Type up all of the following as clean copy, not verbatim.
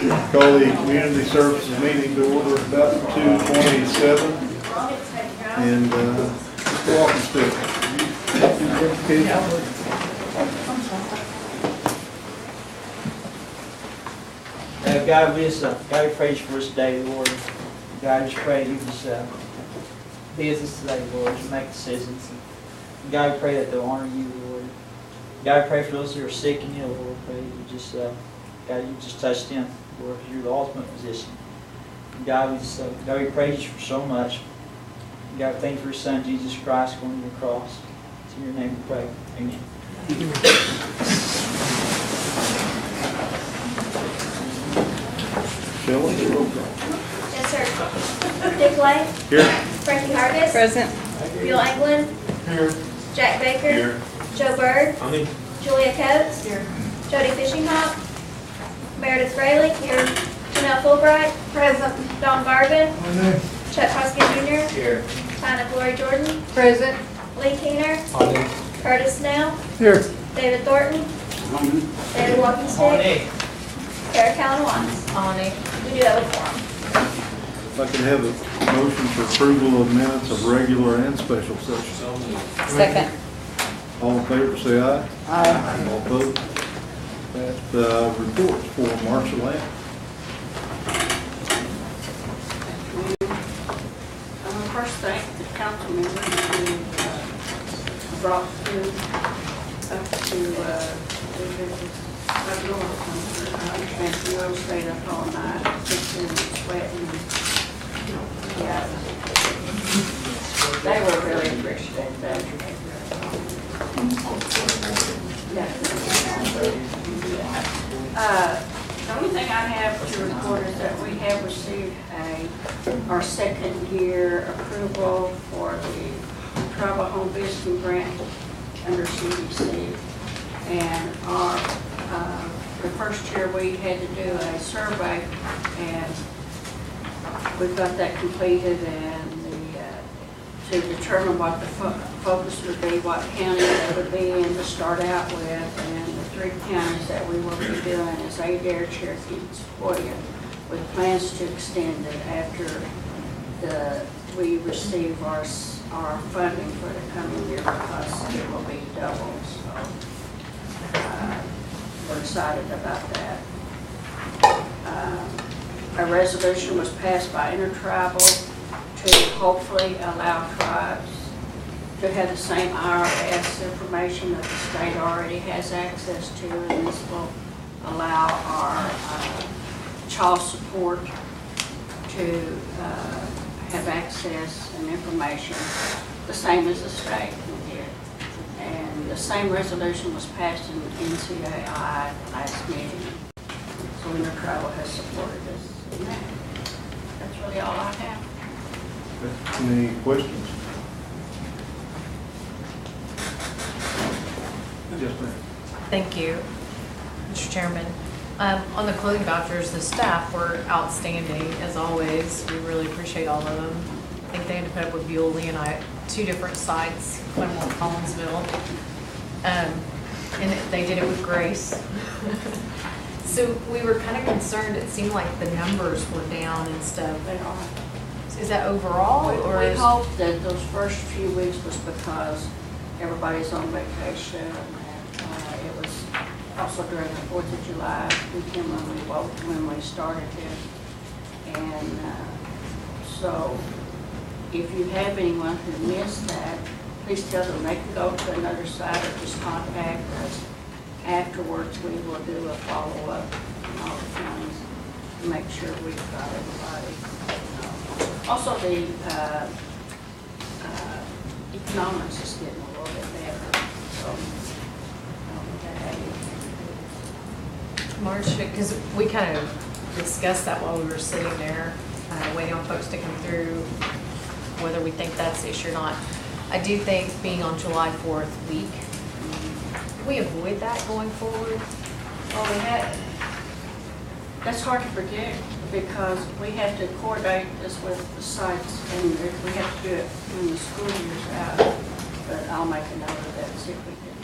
Call the community services meeting to order about 2:27. And Mr. Walking Stick. God, we just God, we praise you for this day, Lord. God, I just pray you just be with us today, Lord. Just make decisions. And God, we pray that they'll honor you, Lord. God, I pray for those who are sick and ill, Lord. Pray you just God, you just touch them, Lord, because you're the ultimate physician. And God, we just God, we praise you for so much. And God, thank you for your Son, Jesus Christ, going to the cross. It's in your name we pray. Amen. Yes, sir. Dick White. Here. Frankie Hargis. Present. Bill England. Here. Jack Baker. Here. Joe Bird. Aye. Julia Coates. Here. Jody Fishinghawk. Meredith Fraley. Here. Janelle Fulbright. Present. Don Garvin. Chuck Hoskins Jr. Here. Tina Glory Jordan. Present. Lee Keener. Curtis Snell. Here. David Thornton. David Walkenstick. Eric Allen Watts. On it. We do that with form. If I could have a motion for approval of minutes of regular and special session. Second. All in favor, say aye. Aye. All opposed? Passed. Reports for Marcia Lamb. First, thank the council members who brought food up to up north. I understand you all stayed up all night, fixing and sweating. Yeah, they were really appreciative. The only thing I have to report is that we have received our second year approval for the Tribal Home Visiting Grant under CDC. And the first year we had to do a survey, and we've got that completed, and to determine what the focus would be, what county that would be in to start out with, and the three counties that we will be doing is Adair, Cherokee, and Sequoia, with plans to extend it after we receive our funding for the coming year, because it will be double. So we're excited about that. A resolution was passed by Intertribal to hopefully allow tribes to have the same IRS information that the state already has access to, and this will allow our child support to have access and information the same as the state will get. And the same resolution was passed in NCAI last meeting. So Intertribal has supported us in that. That's really all I have. Any questions? Yes, ma'am. Thank you, Mr. Chairman. On the clothing vouchers, the staff were outstanding, as always. We really appreciate all of them. I think they had to put up with Bewley and I at 2 different sites, Claremont and Collinsville. And they did it with grace. So we were kind of concerned. It seemed like the numbers were down and stuff. They are. Is that overall? We hope that those first few weeks was because everybody's on vacation, and it was also during the 4th of July weekend when we started it. And so if you have anyone who missed that, please tell them they can go to another site or just contact us. Afterwards, we will do a follow-up in all the counties to make sure we've got everybody. Also, the economics is getting a little bit better. So, March, because we kind of discussed that while we were sitting there, waiting on folks to come through, whether we think that's the issue or not. I do think being on July 4th week, can we avoid that going forward? well, that's hard to predict because we have to coordinate this with the sites, and we have to do it when the school year's out. But I'll make a note of that, see if we can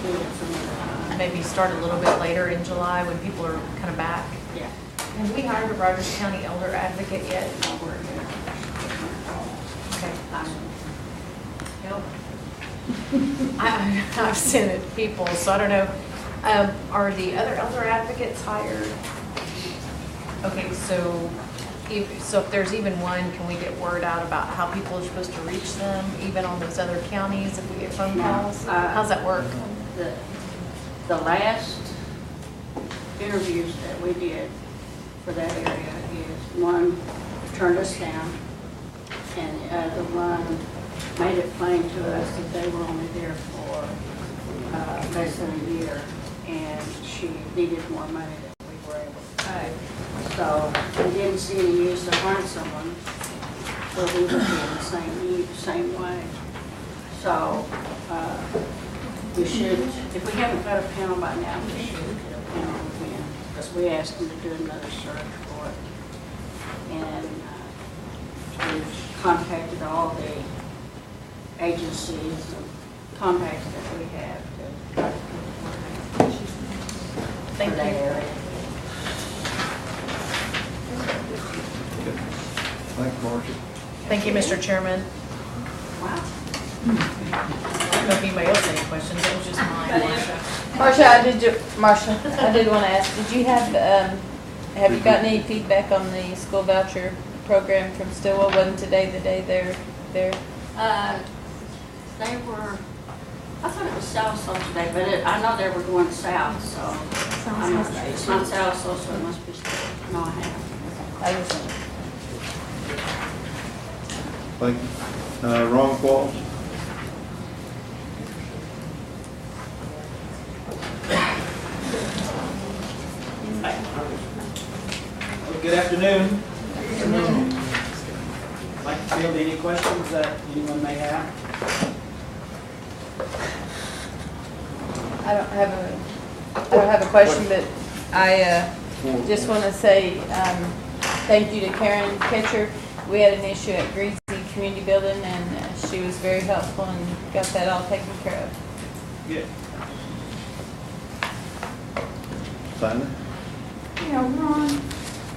do it some other time. maybe start a little bit later in July when people are kind of back. Yeah. Have we hired a Rogers County elder advocate yet? Okay. Yep. I've sent it to people, so I don't know. Are the other elder advocates hired? Okay, so if there's even one, can we get word out about how people are supposed to reach them, even on those other counties, if we get phone calls? How's that work? The last interviews that we did for that area is one turned us down, and the other one made it plain to us that they were only there for less than a year, and she needed more money than we were able to pay. So we didn't see any use to find someone, so we would be in the same way. So we should, if we haven't got a panel by now, we should get a panel again, because we asked them to do another search for it. And we've contacted all the agencies and contacts that we have to Thank for that you. area. Thank you, Marcia. Thank you, Mr. Chairman. Wow. I don't know if anybody else has any questions, it was just mine, Marcia. Marcia, I did want to ask, did you have you gotten any feedback on the school voucher program from Stillwell? Wasn't today the day they're there? They were, I thought it was South today, but I know they were going south, so I'm not, it's not South, so it must be, no, I haven't. I just, Thank you. Ron Qualls? Good afternoon. Like to field any questions that anyone may have? I don't have a question, but I just want to say thank you to Karen Ketcher. We had an issue at Greasy Community Building, and she was very helpful and got that all taken care of. Good. Simon? Yeah, Ron,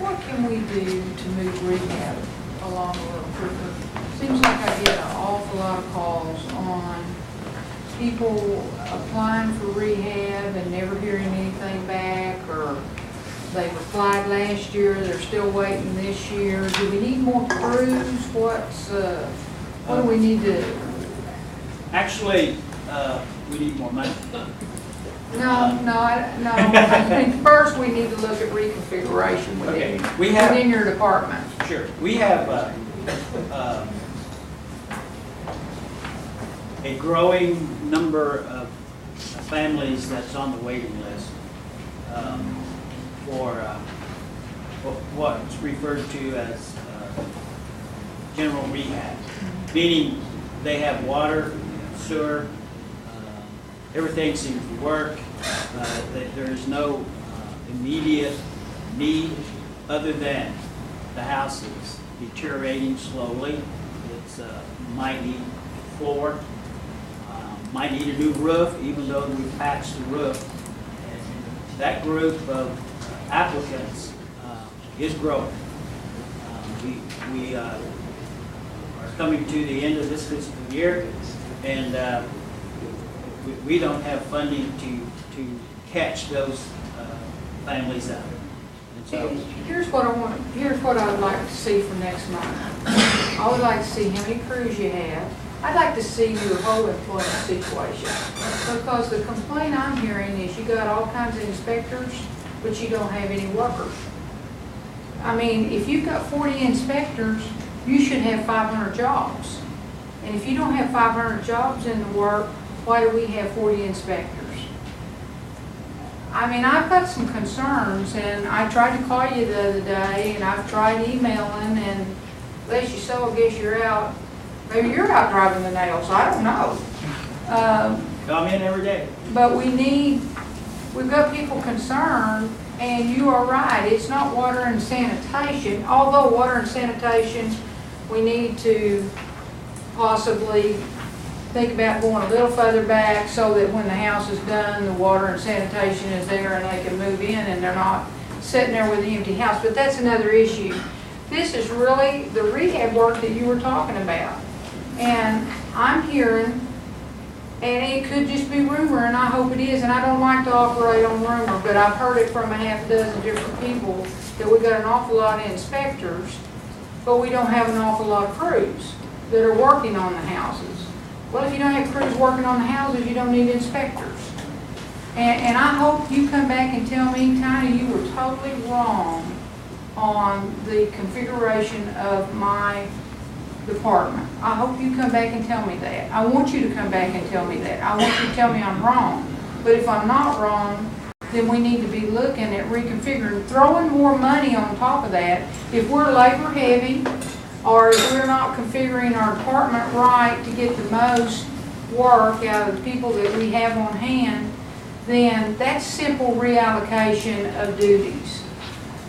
what can we do to move rehab along a little quicker? Seems like I get an awful lot of calls on people applying for rehab and never hearing anything back, or they applied last year, they're still waiting this year. Do we need more crews? What do we need to? Actually, we need more money. No. I think first we need to look at reconfiguration Okay, within, we have, within your department. sure, we have a growing number of families that's on the waiting list for what's referred to as general rehab, meaning they have water, sewer, everything seems to work. There is no immediate need other than the house is deteriorating slowly. It's might need floor, might need a new roof, even though we've patched the roof. And that group of applicants is growing. We are coming to the end of this fiscal year, and we don't have funding to catch those families out. And so, Here's what I would like to see for next month. I would like to see how many crews you have. I'd like to see your whole employment situation. Because the complaint I'm hearing is you got all kinds of inspectors, but you don't have any workers. I mean, if you've got 40 inspectors, you should have 500 jobs. And if you don't have 500 jobs in the work, why do we have 40 inspectors? I mean, I've got some concerns, and I tried to call you the other day, and I've tried emailing, and unless you so, I guess you're out. Maybe you're out driving the nails, I don't know. come in every day. But we've got people concerned, and you are right, it's not water and sanitation, although water and sanitation, we need to possibly think about going a little further back so that when the house is done, the water and sanitation is there and they can move in and they're not sitting there with an empty house. But that's another issue. This is really the rehab work that you were talking about. And I'm hearing, and it could just be rumor, and I hope it is, and I don't like to operate on rumor, but I've heard it from a half dozen different people that we got an awful lot of inspectors, but we don't have an awful lot of crews that are working on the houses. Well, if you don't have crews working on the houses, you don't need inspectors. And I hope you come back and tell me, Tiny, you were totally wrong on the configuration of my department. I hope you come back and tell me that. I want you to come back and tell me that. I want you to tell me I'm wrong. But if I'm not wrong, then we need to be looking at reconfiguring, throwing more money on top of that. If we're labor heavy, or if we're not configuring our department right to get the most work out of the people that we have on hand, then that's simple reallocation of duties.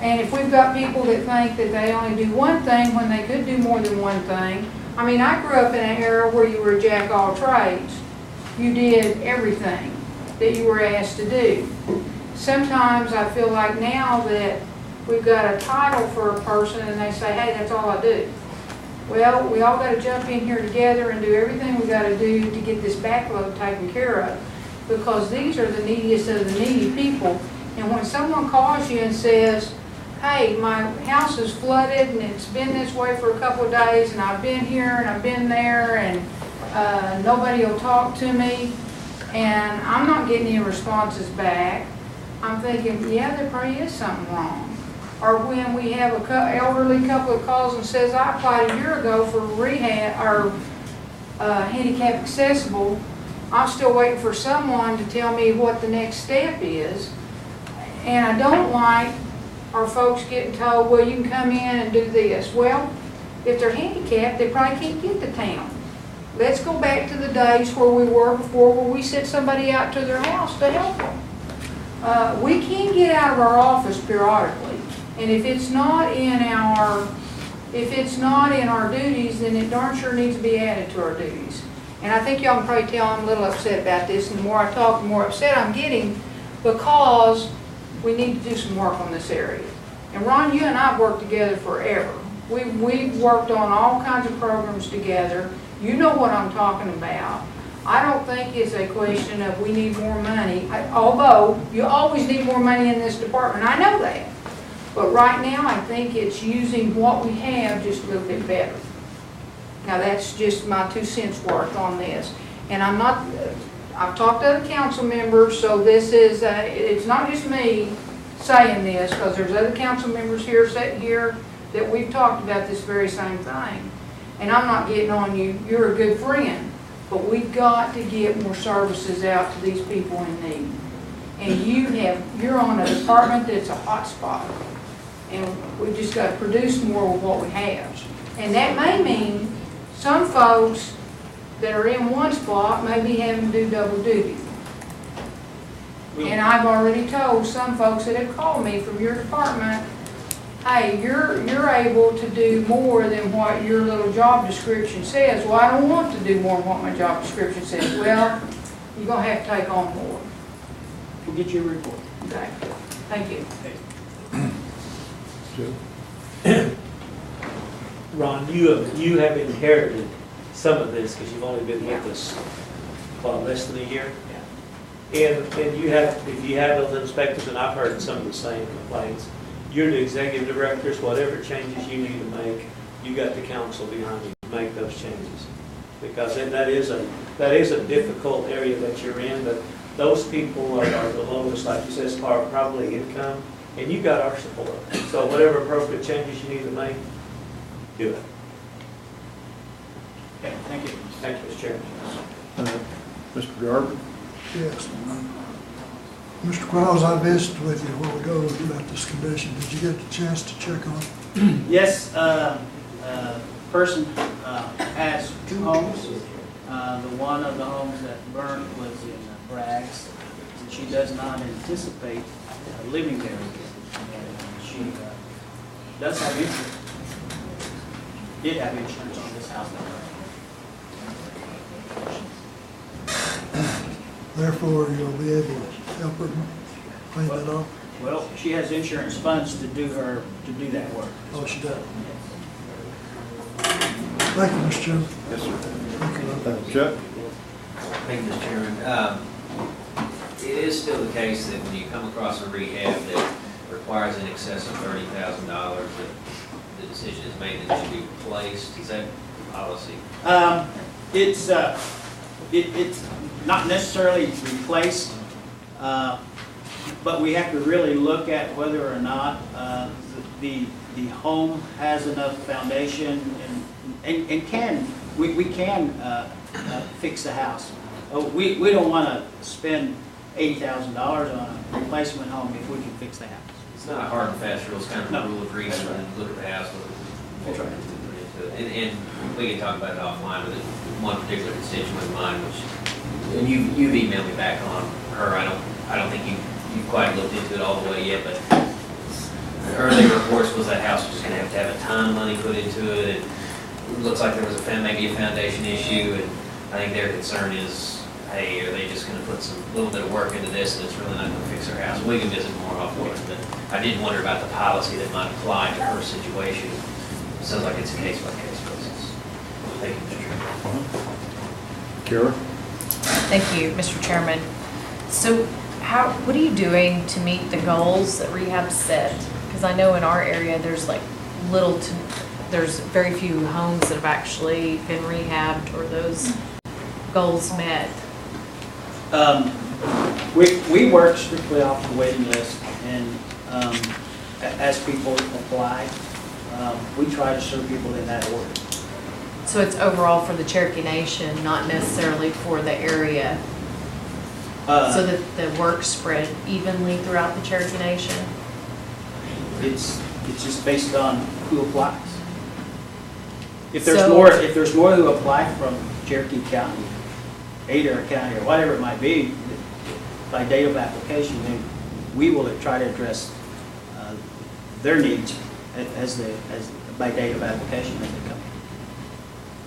And if we've got people that think that they only do one thing when they could do more than one thing, I mean, I grew up in an era where you were a jack of all trades. You did everything that you were asked to do. Sometimes I feel like now that we've got a title for a person and they say, hey, that's all I do. Well, we all got to jump in here together and do everything we got to do to get this backlog taken care of, because these are the neediest of the needy people. And when someone calls you and says, hey, my house is flooded and it's been this way for a couple of days and I've been here and I've been there and nobody will talk to me and I'm not getting any responses back, I'm thinking, yeah, there probably is something wrong. Or when we have an elderly couple of calls and says, I applied a year ago for rehab or handicap accessible, I'm still waiting for someone to tell me what the next step is. And I don't like our folks getting told, well, you can come in and do this. Well, if they're handicapped, they probably can't get to town. Let's go back to the days where we were before, where we sent somebody out to their house to help them. We can get out of our office periodically, and if it's not in our duties, then it darn sure needs to be added to our duties. And I think y'all can probably tell I'm a little upset about this, and the more I talk, the more upset I'm getting, because we need to do some work on this area. And Ron, you and I have worked together forever. We've worked on all kinds of programs together. You know what I'm talking about. I don't think it's a question of we need more money, although you always need more money in this department. I know that. But right now, I think it's using what we have just a little bit better. Now, that's just my 2 cents worth on this. And I've talked to other council members, so this is, it's not just me saying this, because there's other council members here sitting here that we've talked about this very same thing. And I'm not getting on you, you're a good friend, but we've got to get more services out to these people in need. And you're on a department that's a hot spot. And we just got to produce more with what we have. And that may mean some folks that are in one spot may be having to do double duty. And I've already told some folks that have called me from your department, hey, you're able to do more than what your little job description says. Well, I don't want to do more than what my job description says. Well, you're going to have to take on more. We'll get you a report. Okay. Thank you. Ron, you have inherited some of this because you've only been with us, what, less than a year? Yeah. And you have, if you have those inspectors, and I've heard some of the same complaints, you're the executive directors, whatever changes you need to make, you got the council behind you to make those changes. Because that is a difficult area that you're in, but those people are the lowest, like you said, are probably income, and you got our support. So whatever appropriate changes you need to make, do it. Okay, thank you. Thank you, Mr. Chairman. Mr. Garber? Yes. Mr. Quiles, I visited with you a while ago about this condition. Did you get the chance to check on it? Yes, person has 2 homes. The one of the homes that burned was in Bragg's, and she does not anticipate living there again. And she does have insurance. Did have insurance on this house that burned. Therefore, you'll be able to help her clean it up. Well, she has insurance funds to do that work. Oh, she does. Thank you, Mr. Chairman. Yes, sir. Thank you. Chuck? Thank you, Mr. Chairman. It is still the case that when you come across a rehab that requires in excess of $30,000, that the decision is made that it should be replaced. Is that policy? It's not necessarily replaced, but we have to really look at whether or not the home has enough foundation and we can fix the house. We don't want to spend $80,000 on a replacement home if we can fix the house. It's not a hard and fast rule. It's kind of a rule of reason. Look at the house. That's right. And we can talk about it offline, but one particular constituent of mine, and you've emailed me back on her. I don't think you've quite looked into it all the way yet, but early reports was that house was going to have a ton of money put into it. It looks like there was maybe a foundation issue, and I think their concern is, hey, are they just going to put some little bit of work into this and it's really not going to fix their house? We can visit more offline, but I did wonder about the policy that might apply to her situation. Sounds like it's a case-by-case basis. Thank you, Mr. Chairman. Kara? Thank you, Mr. Chairman. So what are you doing to meet the goals that rehab set? Because I know in our area, there's there's very few homes that have actually been rehabbed or those goals met. We work strictly off the waiting list, and as people apply, we try to serve people in that order. So it's overall for the Cherokee Nation, not necessarily for the area, so that the work spread evenly throughout the Cherokee Nation? It's just based on who applies. If So- there's more who apply from Cherokee County, Adair County, or whatever it might be, by date of application, then we will try to address their needs as by date of application as they come.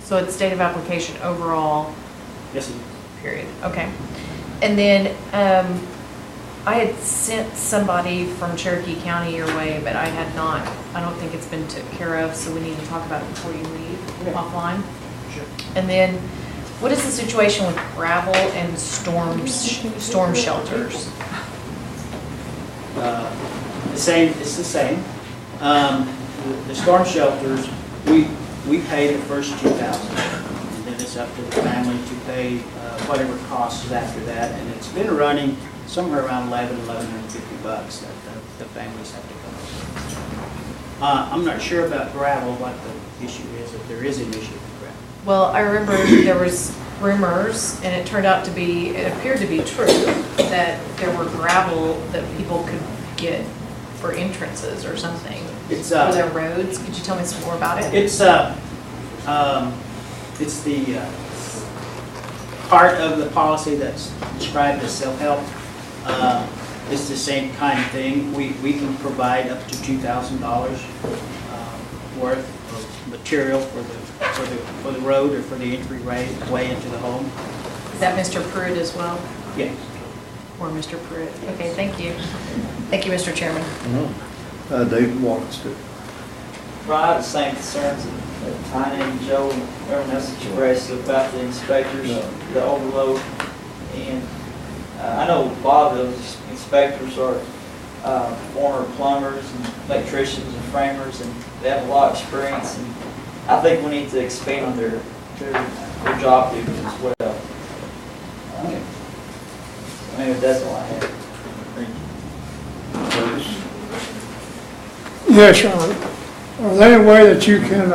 So it's date of application overall, Yes, it is. period, okay. And then, I had sent somebody from Cherokee County your way, but I don't think it's been took care of, so we need to talk about it before you leave offline. Sure. And then, what is the situation with gravel and storm shelters? It's the same. The storm shelters, we pay the first $2,000, and then it's up to the family to pay whatever costs after that, and it's been running somewhere around $1,150 that the families have to come up. I'm not sure about gravel, what the issue is, if there is an issue with gravel. Well, I remember there was rumors, and it appeared to be true, that there were gravel that people could get for entrances or something. It's For their roads. Could you tell me some more about it? It's the part of the policy that's described as self-help. It's the same kind of thing. We can provide up to $2,000 worth of material for the road or for the entryway into the home. Is that Mr. Pruitt as well? Yes. Or Mr. Pruitt? Okay, thank you. Thank you, Mr. Chairman. David Watkins. Well, I have the same concerns that Tiny and Joe and everyone else expressed about the inspectors, the overload. And I know a lot of those inspectors are former plumbers and electricians and framers, and they have a lot of experience. And I think we need to expand on their job duties as well. Maybe that's all I have. Yes, Sean. Are there any way that you can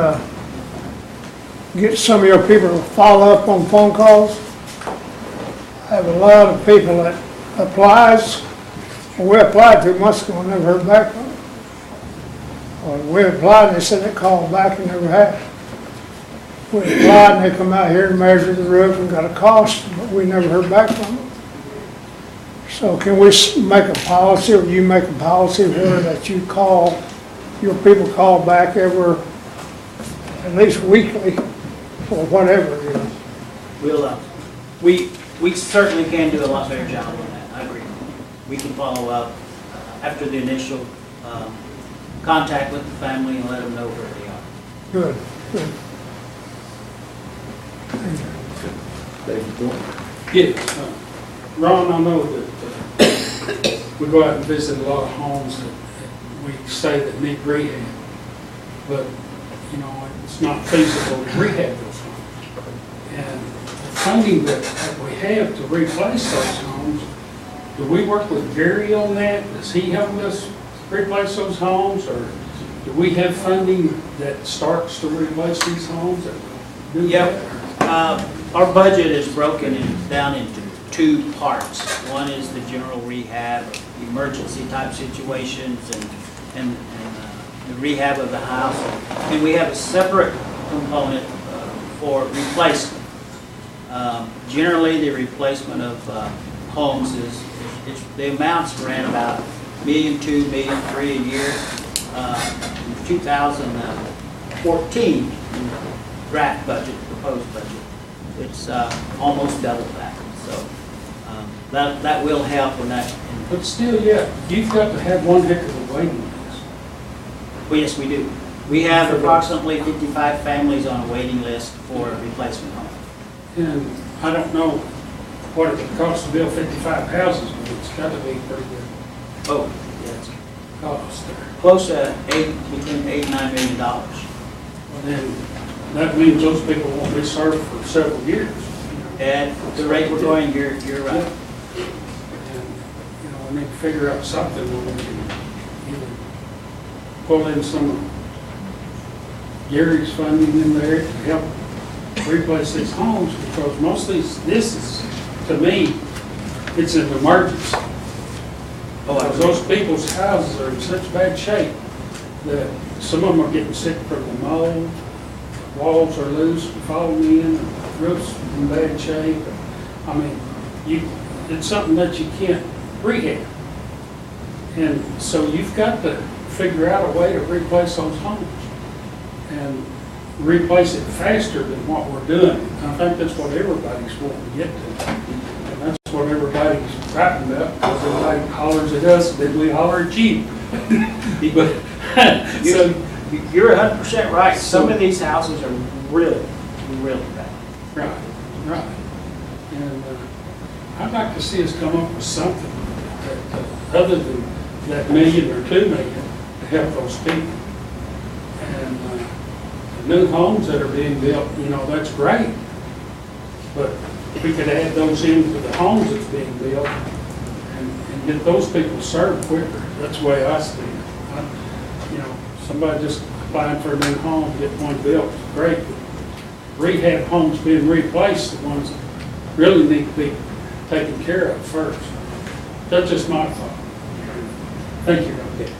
get some of your people to follow up on phone calls? I have a lot of people that applies. We applied 2 months ago and never heard back from them. Or we applied and they said they called back and never had. We applied and they come out here and measure the roof and got a cost, but we never heard back from them. So can we make a policy, or you make a policy where that you call, your people call back at least weekly, or whatever, you know? We'll, we certainly can do a lot better job on that, I agree. We can follow up after the initial contact with the family and let them know where they are. Good, good. David Thornton. Yes, Ron, I know that we go out and visit a lot of homes that we say that need rehab, but, you know, it's not feasible to rehab those homes. And the funding that we have to replace those homes, do we work with Gary on that? Does he help us replace those homes, or do we have funding that starts to replace these homes? Yep. Our budget is broken down into two parts. One is the general rehab, emergency type situations, and the rehab of the house. And we have a separate component for replacement. Generally, the replacement of homes the amounts ran about $1.2 million, $1.3 million a year. In 2014 draft budget, proposed budget, it's almost double that. So that will help in that. But still, yeah, you've got to have one heck of a waiting list. Well, yes, we do. We have approximately 55 families on a waiting list for a replacement home. And I don't know what it would cost to build 55 houses, but it's got to be pretty good Oh, yes. cost there. Close to between $8 and $9 million. Well, then, that means those people won't be served for several years. At the rate we're going, you're right. And, you know, we need to figure out something where we can either pull in some of Gary's funding in there to help replace these homes, because most of this is, to me, it's an emergency. Because those people's houses are in such bad shape that some of them are getting sick from the mold, walls are loose, falling in, roofs in bad shape. I mean, it's something that you can't rehab. And so you've got to figure out a way to replace those homes and replace it faster than what we're doing. I think that's what everybody's wanting to get to. And that's what everybody's writing about, because everybody hollers at us, then we holler at you. But, so, You're 100% right. Some of these houses are really, really bad. right, right. And I'd like to see us come up with something that, other than that $1 million or $2 million to help those people. And the new homes that are being built, you know, that's great. But we could add those into the homes that's being built and get those people served quicker. That's the way I see it. You know, somebody just applying for a new home, get one built, is great. But rehab homes being replaced, the ones that really need to be taken care of first. That's just my thought. Thank you. Okay.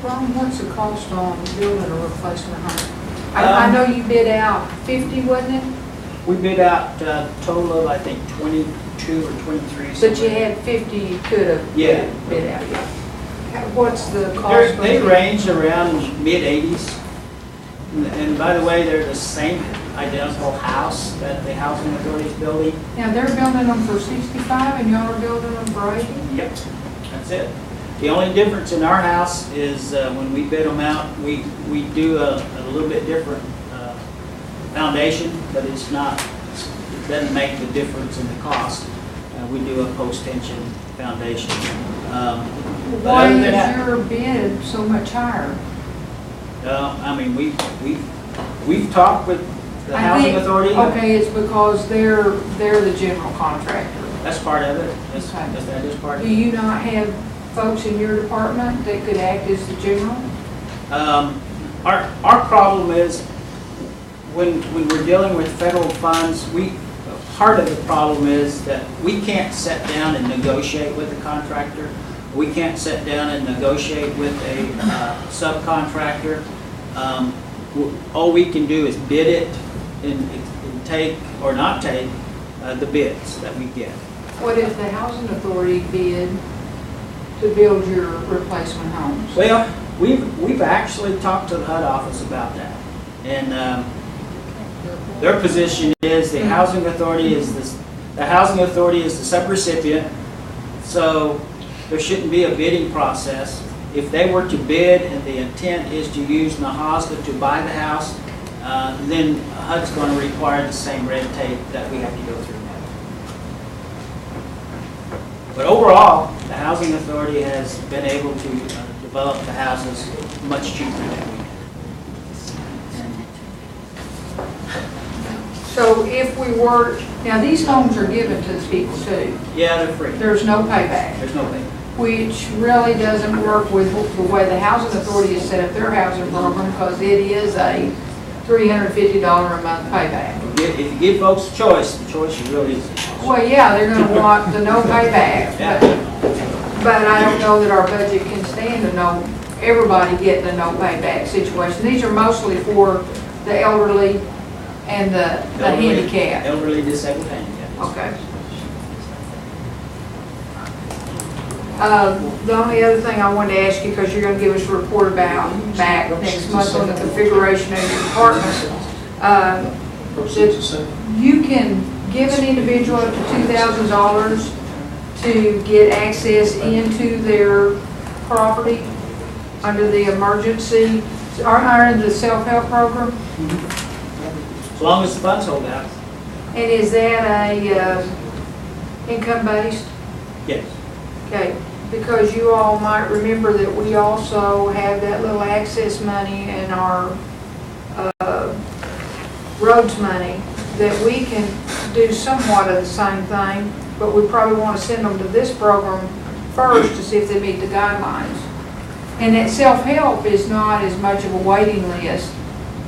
Ron, what's the cost on building a replacement home? I know you bid out 50, wasn't it? We bid out a total of, I think, 22 or 23. But you had 50 you could have Yeah. bid out, yeah. What's the cost? They range around mid-80s. And by the way, they're the same identical house that the housing authority is building. Now, they're building them for 65 and y'all are building them for 80? Yep, that's it. The only difference in our house is when we bid them out, we do a little bit different foundation, but it's not, it doesn't make the difference in the cost. We do a post-tension foundation. Why is your bid so much higher? I mean, we've talked with the housing authority. Okay, it's because they're the general contractor. That's part of it. Okay. That is part of Do it. you not have folks in your department that could act as the general? Our problem is when we're dealing with federal funds, part of the problem is that we can't sit down and negotiate with the contractor. We can't sit down and negotiate with a subcontractor. All we can do is bid it and take or not take the bids that we get. What if the housing authority bid to build your replacement homes? Well, we've actually talked to the HUD office about that, and Their position is the housing authority is the housing authority is the subrecipient, so there shouldn't be a bidding process. If they were to bid and the intent is to use Nahasda to buy the house, then HUD's going to require the same red tape that we have to go through now. But overall, the housing authority has been able to develop the houses much cheaper than we did. So if we were, now these homes are given to the people too. Yeah, they're free. There's no payback, There's no payback. which really doesn't work with the way the housing authority has set up their housing program, because it is a $350 a month payback. If you give folks a choice, the choice really is. Well, yeah, they're gonna want the no payback, but I don't know that our budget can stand a no, everybody getting a no payback situation. These are mostly for the elderly and the handicapped. Elderly, disabled, handicapped. Okay. The only other thing I wanted to ask you, because you're gonna give us a report about back next month on the configuration of your department, that you can give an individual up to $2,000 to get access into their property under the emergency, or under the self-help program? As long as the funds hold out. And is that a income-based? Yes. Okay, because you all might remember that we also have that little access money in our roads money, that we can do somewhat of the same thing, but we probably want to send them to this program first to see if they meet the guidelines. And that self-help is not as much of a waiting list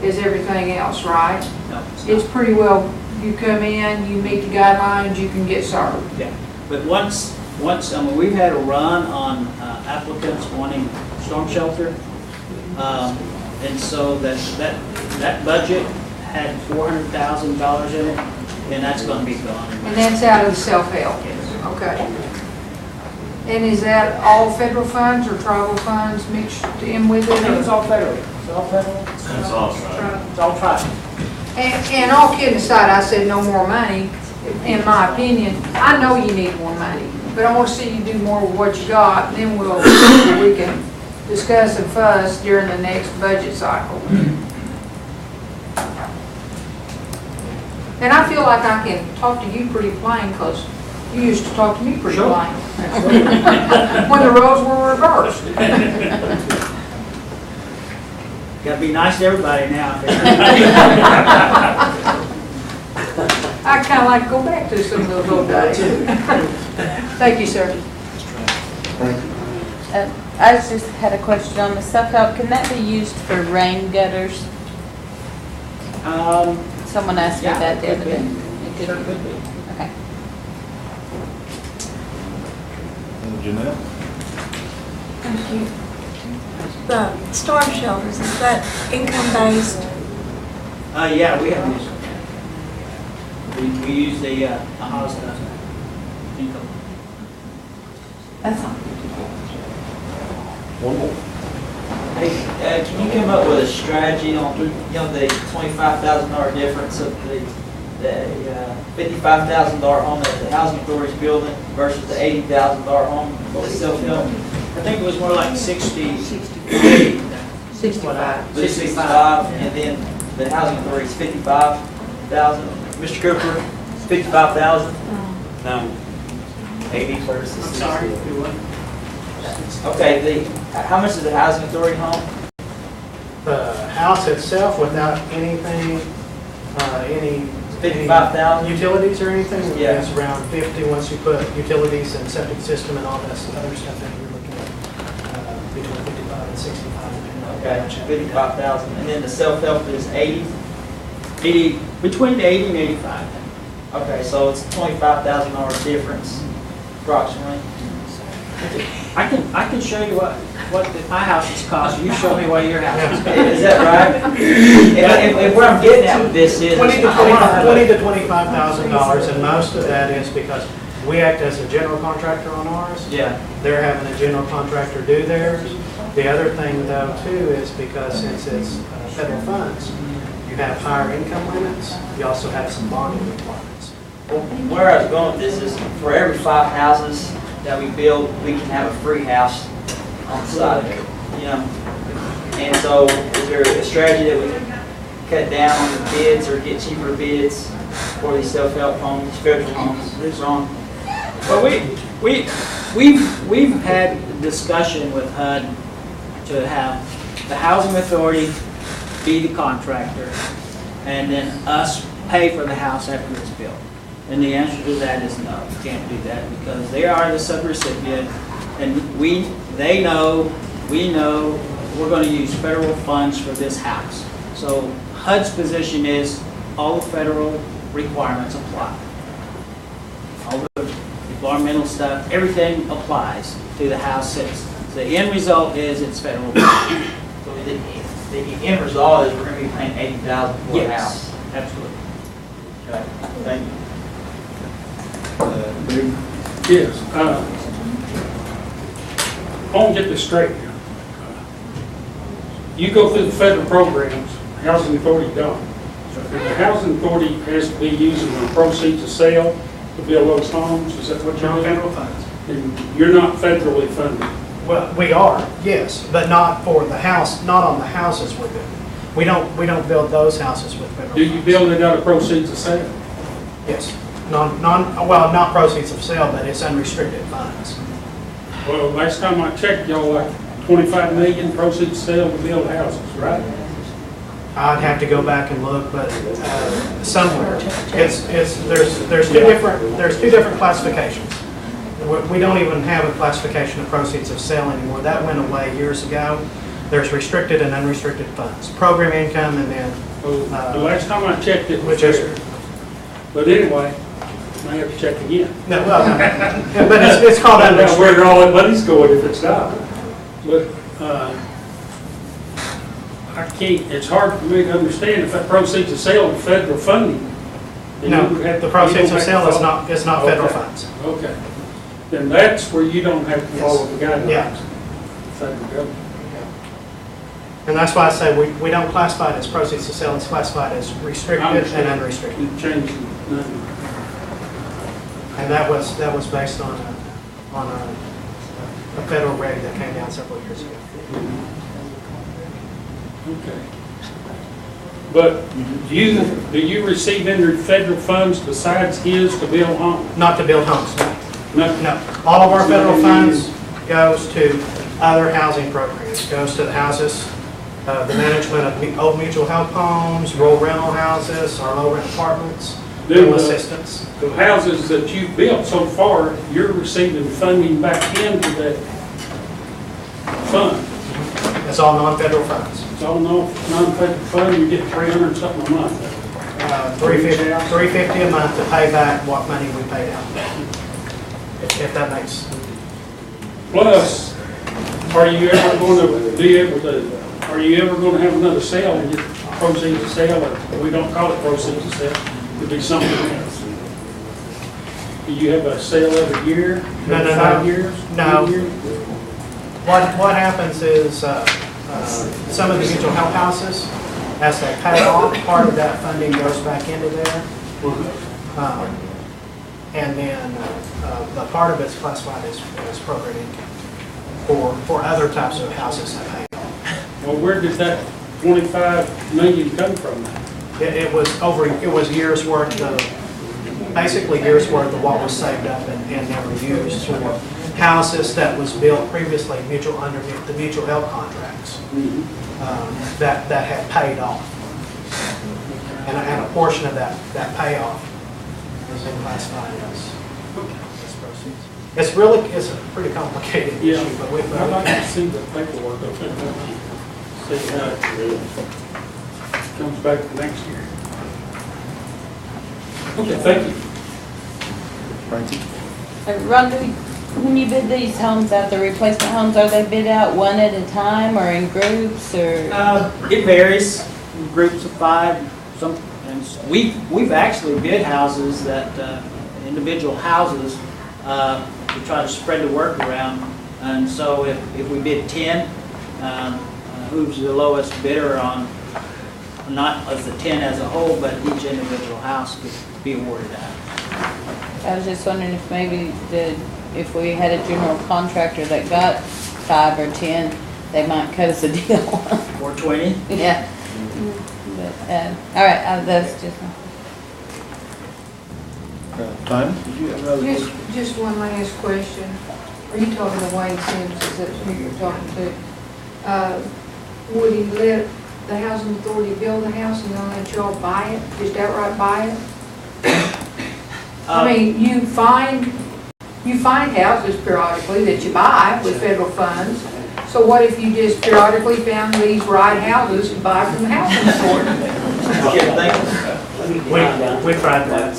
as everything else, right? No. It's pretty well, you come in, you meet the guidelines, you can get served. Yeah. But once, I mean, we've had a run on applicants wanting storm shelter. And so that budget had $400,000 in it, and that's going to be gone. And that's out of the self-help? Okay. And is that all federal funds or tribal funds mixed in with it? I think it's all federal. It's all federal. It's all right. It's all tribal. And all kidding aside, I said no more money, in my opinion. I know you need more money, but I want to see you do more with what you got, and then we can discuss and fuss during the next budget cycle. And I feel like I can talk to you pretty plain, because you used to talk to me pretty Sure. plain. When the roles were reversed. Got to be nice to everybody now. I kind of like to go back to some of those old days. Thank you, sir. I just had a question on the self-help. Can that be used for rain gutters? Someone asked me Yeah, that the it other could day. be. It could Sure be. could be. Okay. Jeanette? Thank you. The storm shelters, is that income-based? Yeah, we have used it. We use the Nahasda income. That's all. One more. Hey, can you come up with a strategy on, the $25,000 difference of the $55,000 home that the housing authority's building versus the $80,000 home for the self-help? I think it was more like 65. 65, and then the housing authority's 55,000. Mr. Cooper, 55,000. No. 80 versus. I'm sorry. Okay, how much is the housing authority home? The house itself without anything, any 55,000. utilities or anything, Yeah. is around 50 once you put utilities and septic system and all this other stuff that you're looking at, between 55 and 65. depending on Okay, how much. 55,000, and then the self-help is 80. Between 80 and 85. Okay, so it's $25,000 difference approximately. I can show you what my house is cost. You show me what your house is. Is that right? If where I'm getting at with this is, $20,000 to I wanna have a- $25,000, and most of that is because we act as a general contractor on ours. Yeah. They're having a general contractor do theirs. The other thing though too is because since it's federal funds, You have higher income limits, you also have some bonding requirements. Well, where I was going with this is for every 5 houses that we build, we can have a free house on the side of it, you know? And so is there a strategy that we can cut down on the bids or get cheaper bids for these self-help homes, federal homes? This wrong? Well, we've had discussion with HUD to have the housing authority be the contractor and then us pay for the house after it's built. And the answer to that is no, you can't do that because they are the subrecipient and they know, we know we're going to use federal funds for this house. So HUD's position is all the federal requirements apply. All the environmental stuff, everything applies to the house. The end result is it's federal. So the end result is we're going to be paying $80,000 for a house. Absolutely. Okay, thank you. Yes. I want to get this straight here. You go through the federal programs, housing authority don't. So if the housing authority has to be using the proceeds of sale to build those homes, is that what you're doing? Non-federal funds. And you're not federally funded. Well, we are, yes, but not for the house, not on the houses we're building. We don't build those houses with federal Do you funds. build it out of proceeds of sale? Yes. Well, not proceeds of sale, but it's unrestricted funds. Well, last time I checked, y'all like 25 million proceeds of sale to build houses, right? I'd have to go back and look, but somewhere, there's two different classifications. We don't even have a classification of proceeds of sale anymore. That went away years ago. There's restricted and unrestricted funds, program income, and then The last time I checked it was which is there. But anyway, I have to check again. no, well, no. But it's called I don't know where unrestricted. all that money's going if it's not. But I can't, it's hard for me to understand if that proceeds of sale is federal funding. then No, you would have the to- proceeds you of don't have sale to is not federal Okay. funds. Okay. Then that's where you don't have to Yes. follow the guidelines. Yeah. Federal government. And that's why I say we don't classify it as proceeds of sale, it's classified as restricted and understand. unrestricted. You changed nothing. And that was based on a federal reg that came down several years ago. Okay. But do you receive any federal funds besides his to build homes? Not to build homes, no. Nothing? No. All of our federal funds goes to other housing programs, goes to the houses, the management of old mutual help homes, rural rental houses, our low rent apartments, Then rental the- assistance. The houses that you've built so far, you're receiving funding back into that fund. It's all non-federal funds. It's all non-federal fund, you get 300 something a month. $350 a month to pay back what money we paid out. If that makes. Plus, are you ever going to be able to, are you ever going to have another sale and get proceeds of sale? Or we don't call it proceeds of sale, it'd be something else. Do you have a sale every year? No. 5 years? No. 10 years? What happens is some of the mutual help houses, as they pay off, part of that funding goes back into there. And then the part of it's classified as program income for other types of houses that pay off. Well, where did that 25 million come from? It was years worth of, basically years worth of what was saved up and never used for houses that was built previously underneath the mutual help contracts that had paid off. And a portion of that payoff has been classified as proceeds. It's a pretty complicated issue, but we've I'd like to see the paperwork of it. See how it comes back for next year. Okay, thank you. Ron, when you bid these homes out, the replacement homes, are they bid out one at a time or in groups or? It varies, groups of 5. And we've actually bid houses that individual houses to try to spread the work around. And so if we bid 10, who's the lowest bidder on not as the 10 as a whole, but each individual house could be awarded that. I was just wondering if maybe if we had a general contractor that got 5 or 10, they might cut us a deal. Or 20? Yeah. But, all right, that's just. Tanya, did you have another question? Just one last question. Are you talking to Wayne Sims, is that who you're talking to? Would he let the housing authority build the house and then let y'all buy it? Just outright buy it? I mean, you find houses periodically that you buy with federal funds. So what if you just periodically found these right houses to buy from the housing authority? We tried that.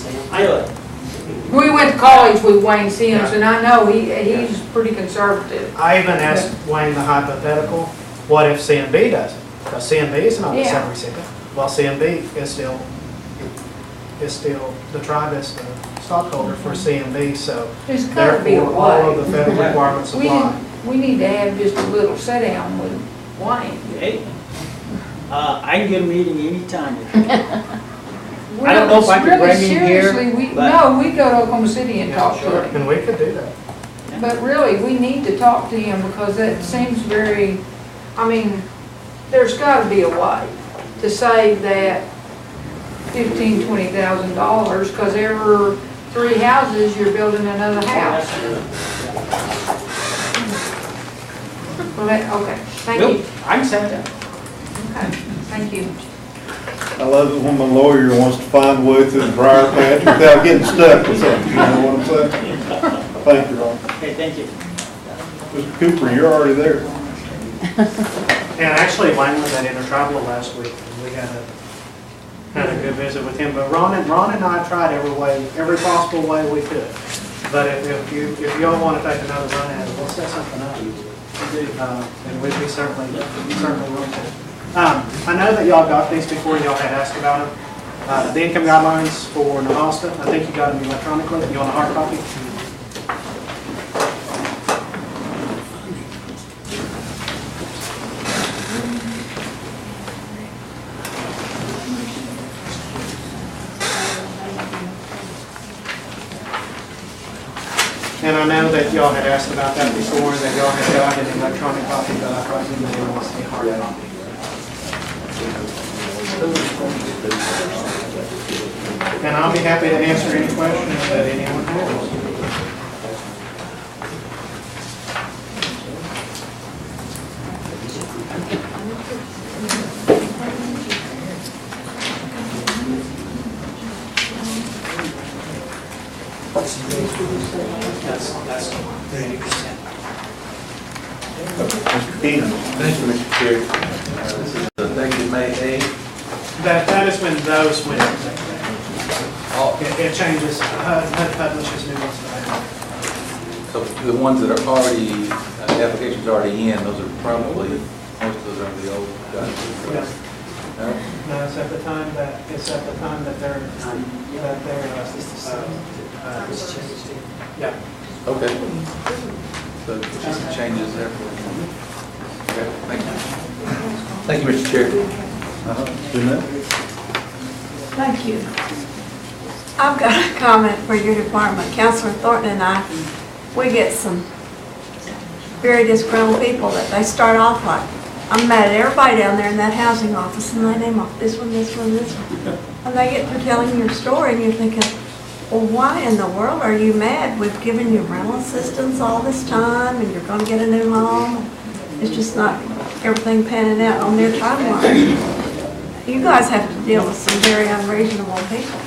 We went to college with Wayne Sims, and I know he's pretty conservative. I even asked Wayne the hypothetical, what if CMB does it? Because CMB is not the Yeah. recipient. Well, CMB is still, the tribe is the stockholder for CMB, so There's got to be a therefore all of the way. federal requirements apply. We need to have just a little sit down with Wayne. Hey, I can get a meeting anytime. I don't know if I could Really, bring him here, seriously, but- no, we go to Oklahoma City and talk to him. And we could do that. But really, we need to talk to him because that seems very, I mean, there's got to be a way to save that $15,000, $20,000 because every 3 houses, you're building another house. Okay, thank you. I can send it. Okay, thank you. I love it when my lawyer wants to find a way through the briar patch without getting stuck with something, you know what I'm saying? Thank you, Ron. Okay, thank you. Mr. Cooper, you're already there. And actually, Wayne was at Intertribal last week, and we had a good visit with him. But Ron and I tried every possible way we could. But if y'all want to take another run at it, we'll set something up. And we'd be certainly willing to. I know that y'all got these before, y'all had asked about them. The income guidelines for Nahasta, I think you got them electronically. You want a hard copy? And I know that y'all had asked about that before, that y'all had got an electronic copy, but I thought you may want a hard copy. And I'll be happy to answer any questions that anyone has. That's 80%. Mr. Keenan. Thank you, Mr. Chair. This is effective May 8th. That is when those went. It changes, HUD publishes new ones. So the ones that are already, the applications already in, those are probably, most of those are the old guys. Yes. No? No, it's at the time that they're, yeah. Okay. So just some changes there. Okay, thank you. Thank you, Mr. Chair. Jeanette? Thank you. I've got a comment for your department. Councilor Thornton and I, we get some very disgruntled people that they start off like, I'm mad at everybody down there in that housing office, and they name off this one, this one, this one. And they get through telling your story, and you're thinking, well, why in the world are you mad? We've given you rental assistance all this time, and you're going to get a new home. It's just not everything panning out on their timeline. You guys have to deal with some very unreasonable people.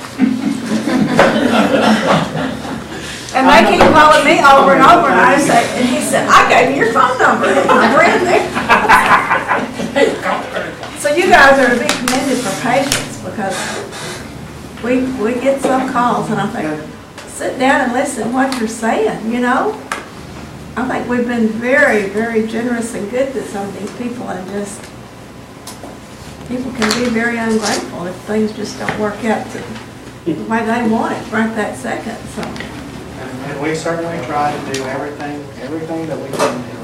And they keep calling me over and over, and I say, and he said, I gave you your phone number, number in there. So you guys are to be commended for patience, because we get some calls, and I think, sit down and listen to what you're saying, you know? I think we've been very, very generous and good to some of these people, and just, people can be very ungrateful if things just don't work out the way they want it right that second, so. And we certainly try to do everything that we can do.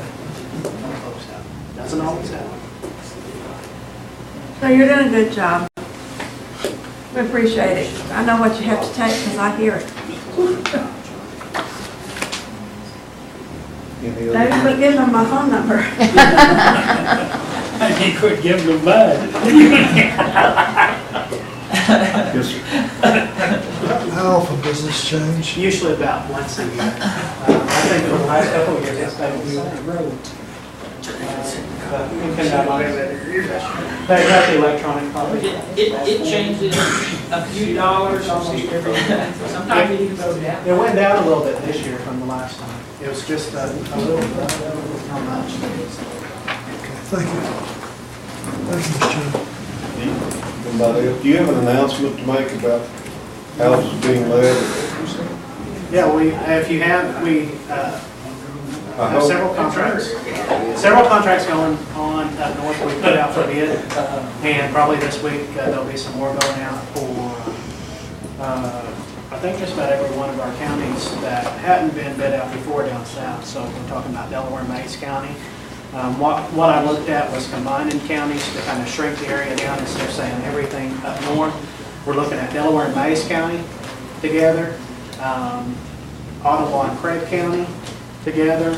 Doesn't always happen. So you're doing a good job. We appreciate it. I know what you have to take because I hear it. Any David, other? quit giving them my phone number. He quit giving them mine. Yes, sir. How often does this change? Usually about once a year. I think in the last couple of years, it's been the road. They got the electronic copy. It changes a few dollars almost every month. Sometimes it even goes down. It went down a little bit this year from the last time. It was just a little, not much. Okay, thank you. Thank you, Mr. Chairman. Anybody else? Do you have an announcement to make about houses being led? Yeah, we have hope- several contracts. Several contracts going on up north we put out for bid. And probably this week, there'll be some more going out for, I think just about every one of our counties that hadn't been bid out before down south. So we're talking about Delaware and Mays County. What I looked at was combining counties to kind of shrink the area down instead of saying everything up north. We're looking at Delaware and Mays County together, Ottawa and Craig County together,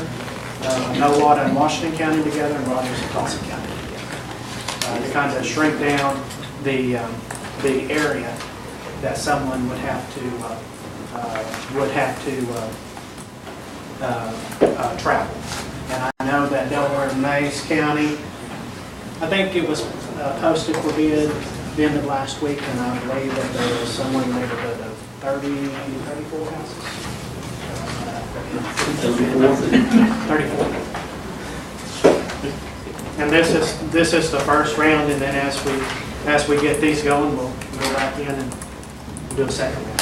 Nowata and Washington County together, and Rogers and Tulsa County together. To kind of shrink down the area that someone would have to travel. And I know that Delaware and Mays County, I think it was posted for bid the end of last week, and I believe that there was somewhere in the neighborhood of 34 houses. 34. And this is the first round, and then as we get these going, we'll go back in and do a second round.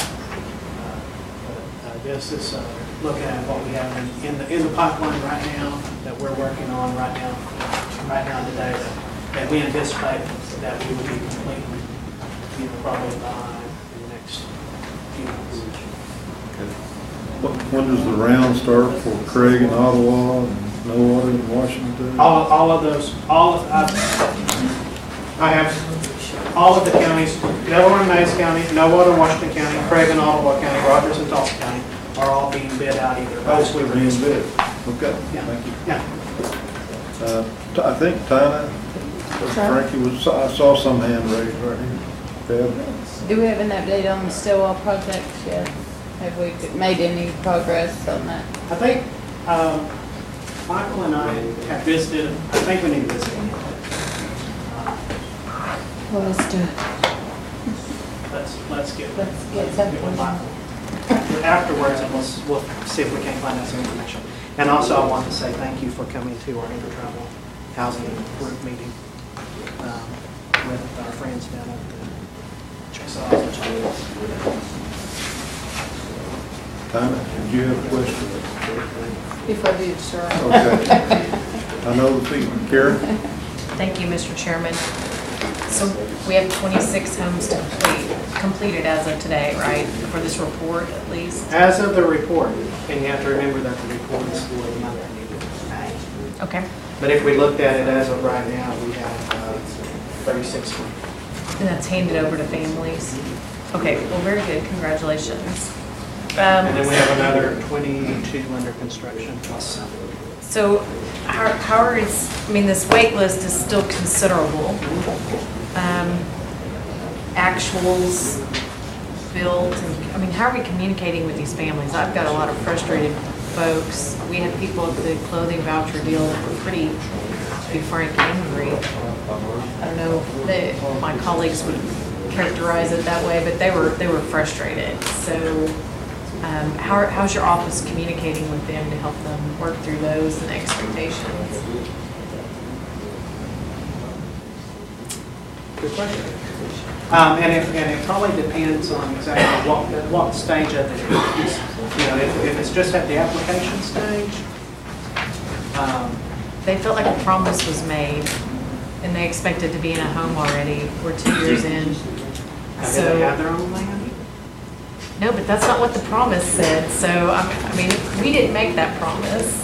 This is looking at what we have in the pipeline right now that we're working on right now today that we anticipate that we will be completing, probably by the next few months. When does the round start for Craig and Ottawa and Nowata and Washington? All of those, I have all of the counties, Delaware and Mays County, Nowata and Washington County, Craig and Ottawa County, Rogers and Tulsa County are all being bid out either post week or Being this week. bid. Okay, Yeah. thank you. Yeah. I think Tina, Frankie was, I saw some hand raised right here. Deb? Do we have an update on the Stillwell project yet? Have we made any progress on that? I think Michael and I have visited, I think we need to visit. Well, let's do it. Let's get something. with Michael afterwards, and we'll see if we can find out some information. And also, I want to say thank you for coming to our intertribal housing group meeting with our friends down at the Chickasaw. Tina, did you have a question? If I did, sure. Okay. I know the people. Karen? Thank you, Mr. Chairman. So we have 26 homes completed as of today, right, for this report at least? As of the report, and you have to remember that the report is for the month ending May. Okay. But if we looked at it as of right now, we have 36 homes. And that's handed over to families? Okay, well, very good, congratulations. And then we have another 22 under construction plus some. So how is, I mean, this wait list is still considerable. Actuals built, and, I mean, how are we communicating with these families? I've got a lot of frustrated folks. We had people at the clothing voucher deal that were pretty, to be frank, angry. I don't know if my colleagues would characterize it that way, but they were frustrated. So how's your office communicating with them to help them work through those and expectations? Good question. And it probably depends on exactly what stage of it is. If it's just at the application stage. They felt like a promise was made, and they expected to be in a home already. We're 2 years in. Do they have their own land? No, but that's not what the promise said. So, I mean, we didn't make that promise.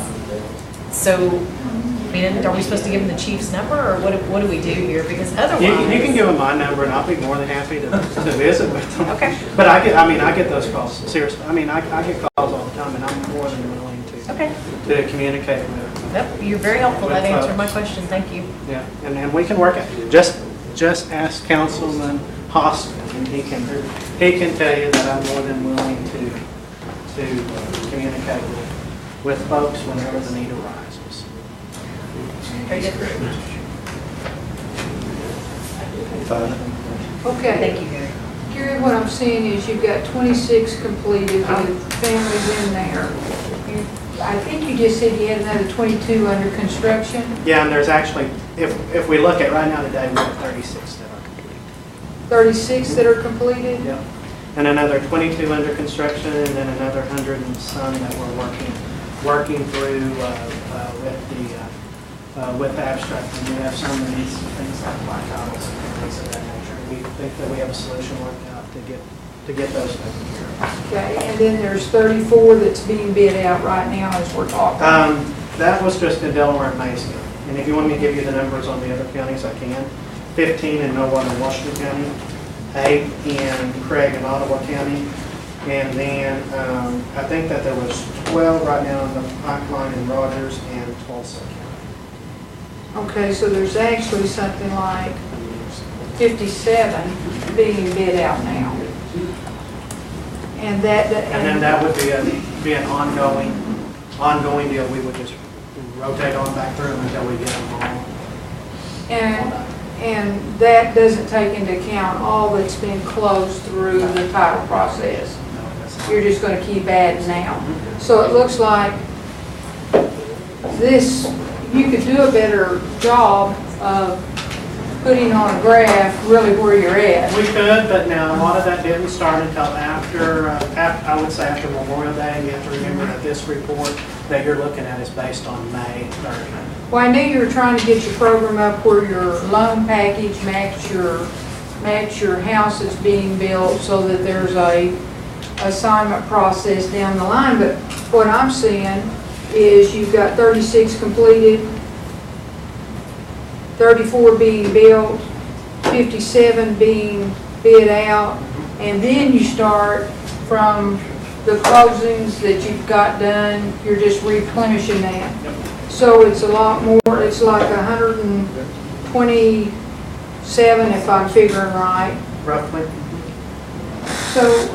So, I mean, are we supposed to give them the chief's number, or what do we do here? Because otherwise. You can give them my number, and I'll be more than happy to visit with them. Okay. But I get those calls, seriously. I get calls all the time, and I'm more than willing Okay. to communicate with them. Yep, you're very helpful. That answered my question. Thank you. Yeah, and we can work it. Just ask Councilman Hoskins, and he can tell you that I'm more than willing to communicate with folks whenever the need arises. Very good. Okay. Thank you, Gary. Gary, what I'm seeing is you've got 26 completed with families in there. I think you just said you had another 22 under construction. Yeah, and there's actually, if we look at right now today, we have 36 that are complete. 36 that are completed? Yep. And another 22 under construction, and then another 100 and some that we're working through with the abstract. And we have some of these things like black titles and things of that nature. We think that we have a solution worked out to get those taken care of. Okay, and then there's 34 that's being bid out right now as we're talking. That was just in Delaware and Mason. And if you want me to give you the numbers on the other counties, I can. 15 in Millwood and Washington County, 8 in Craig and Ottawa County, and then I think that there was 12 right now in the pipeline in Rogers and Tulsa County. Okay, so there's actually something like 57 being bid out now. And then that would be an ongoing deal. We would just rotate on back through them until we get them all. And that doesn't take into account all that's been closed through the title process. You're just going to keep adding now. So it looks like you could do a better job of putting on a graph really where you're at. We could, but now a lot of that didn't start until after I would say after Memorial Day. You have to remember that this report that you're looking at is based on May 30th. Well, I knew you were trying to get your program up where your loan package match your house that's being built so that there's a assignment process down the line. But what I'm seeing is you've got 36 completed, 34 being built, 57 being bid out, and then you start from the closings that you've got done, you're just replenishing that. So it's a lot more, it's like 127 if I'm figuring right. Roughly. So,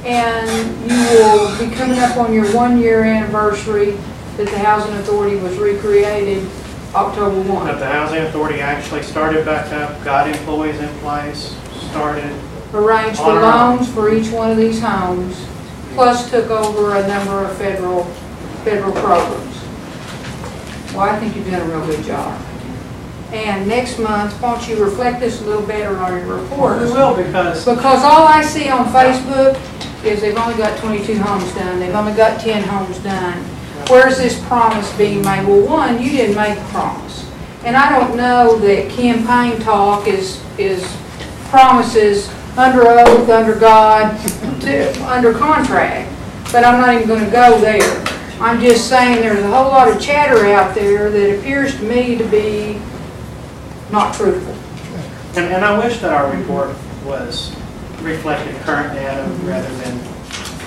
and you will be coming up on your 1-year anniversary that the Housing Authority was recreated October 1. But the Housing Authority actually started back up, got employees in place, started. Arranged the loans for each one of these homes, plus took over a number of federal programs. Well, I think you've done a real good job. And next month, why don't you reflect this a little better on your report? We will, because all I see on Facebook is they've only got 22 homes done, they've only got 10 homes done. Where's this promise being made? Well, one, you didn't make a promise. And I don't know that campaign talk is promises under oath, under God, under contract, but I'm not even going to go there. I'm just saying there's a whole lot of chatter out there that appears to me to be not truthful. And I wish that our report was reflecting current data rather than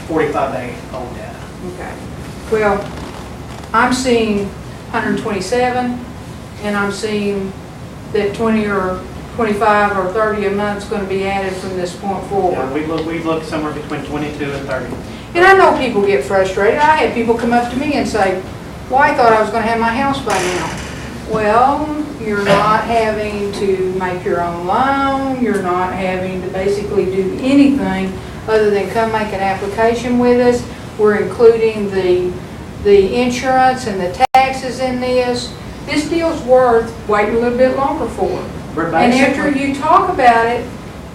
45-day old data. Okay. Well, I'm seeing 127, and I'm seeing that 20 or 25 or 30 a month is going to be added from this point forward. Yeah, we look somewhere between 22 and 30. And I know people get frustrated. I had people come up to me and say, well, I thought I was going to have my house by now. Well, you're not having to make your own loan. You're not having to basically do anything other than come make an application with us. We're including the insurance and the taxes in this. This deal's worth waiting a little bit longer for. And after you talk about it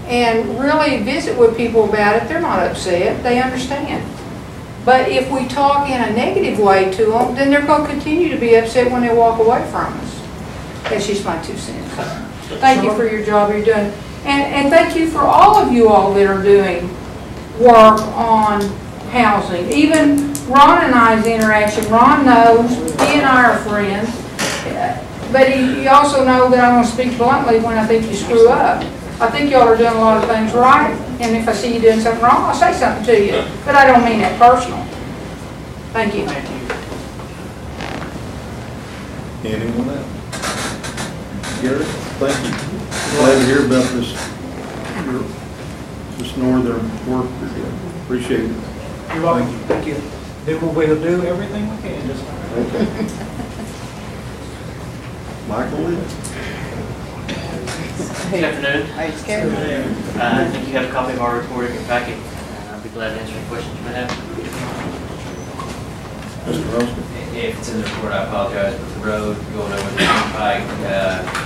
and really visit with people about it, they're not upset. They understand. But if we talk in a negative way to them, then they're going to continue to be upset when they walk away from us. That's just my 2 cents. Thank you for your job you're doing. And thank you for all of you all that are doing work on housing. Even Ron and I's interaction, Ron knows, he and I are friends, but you also know that I'm gonna speak bluntly when I think you screw up. I think y'all are doing a lot of things right, and if I see you doing something wrong, I'll say something to you, but I don't mean that personal. Thank you. Thank you. Anyone else? Gary, thank you. Glad to hear about this northern work you're doing. Appreciate it. You're welcome. Thank you. We'll do everything we can, just. Okay. Michael Lee? Good afternoon. Are you scared? I think you have a copy of our report in your packet. I'll be glad to answer any questions you may have. Mr. Roscoe? If it's in the report, I apologize, but the road going over the Turnpike,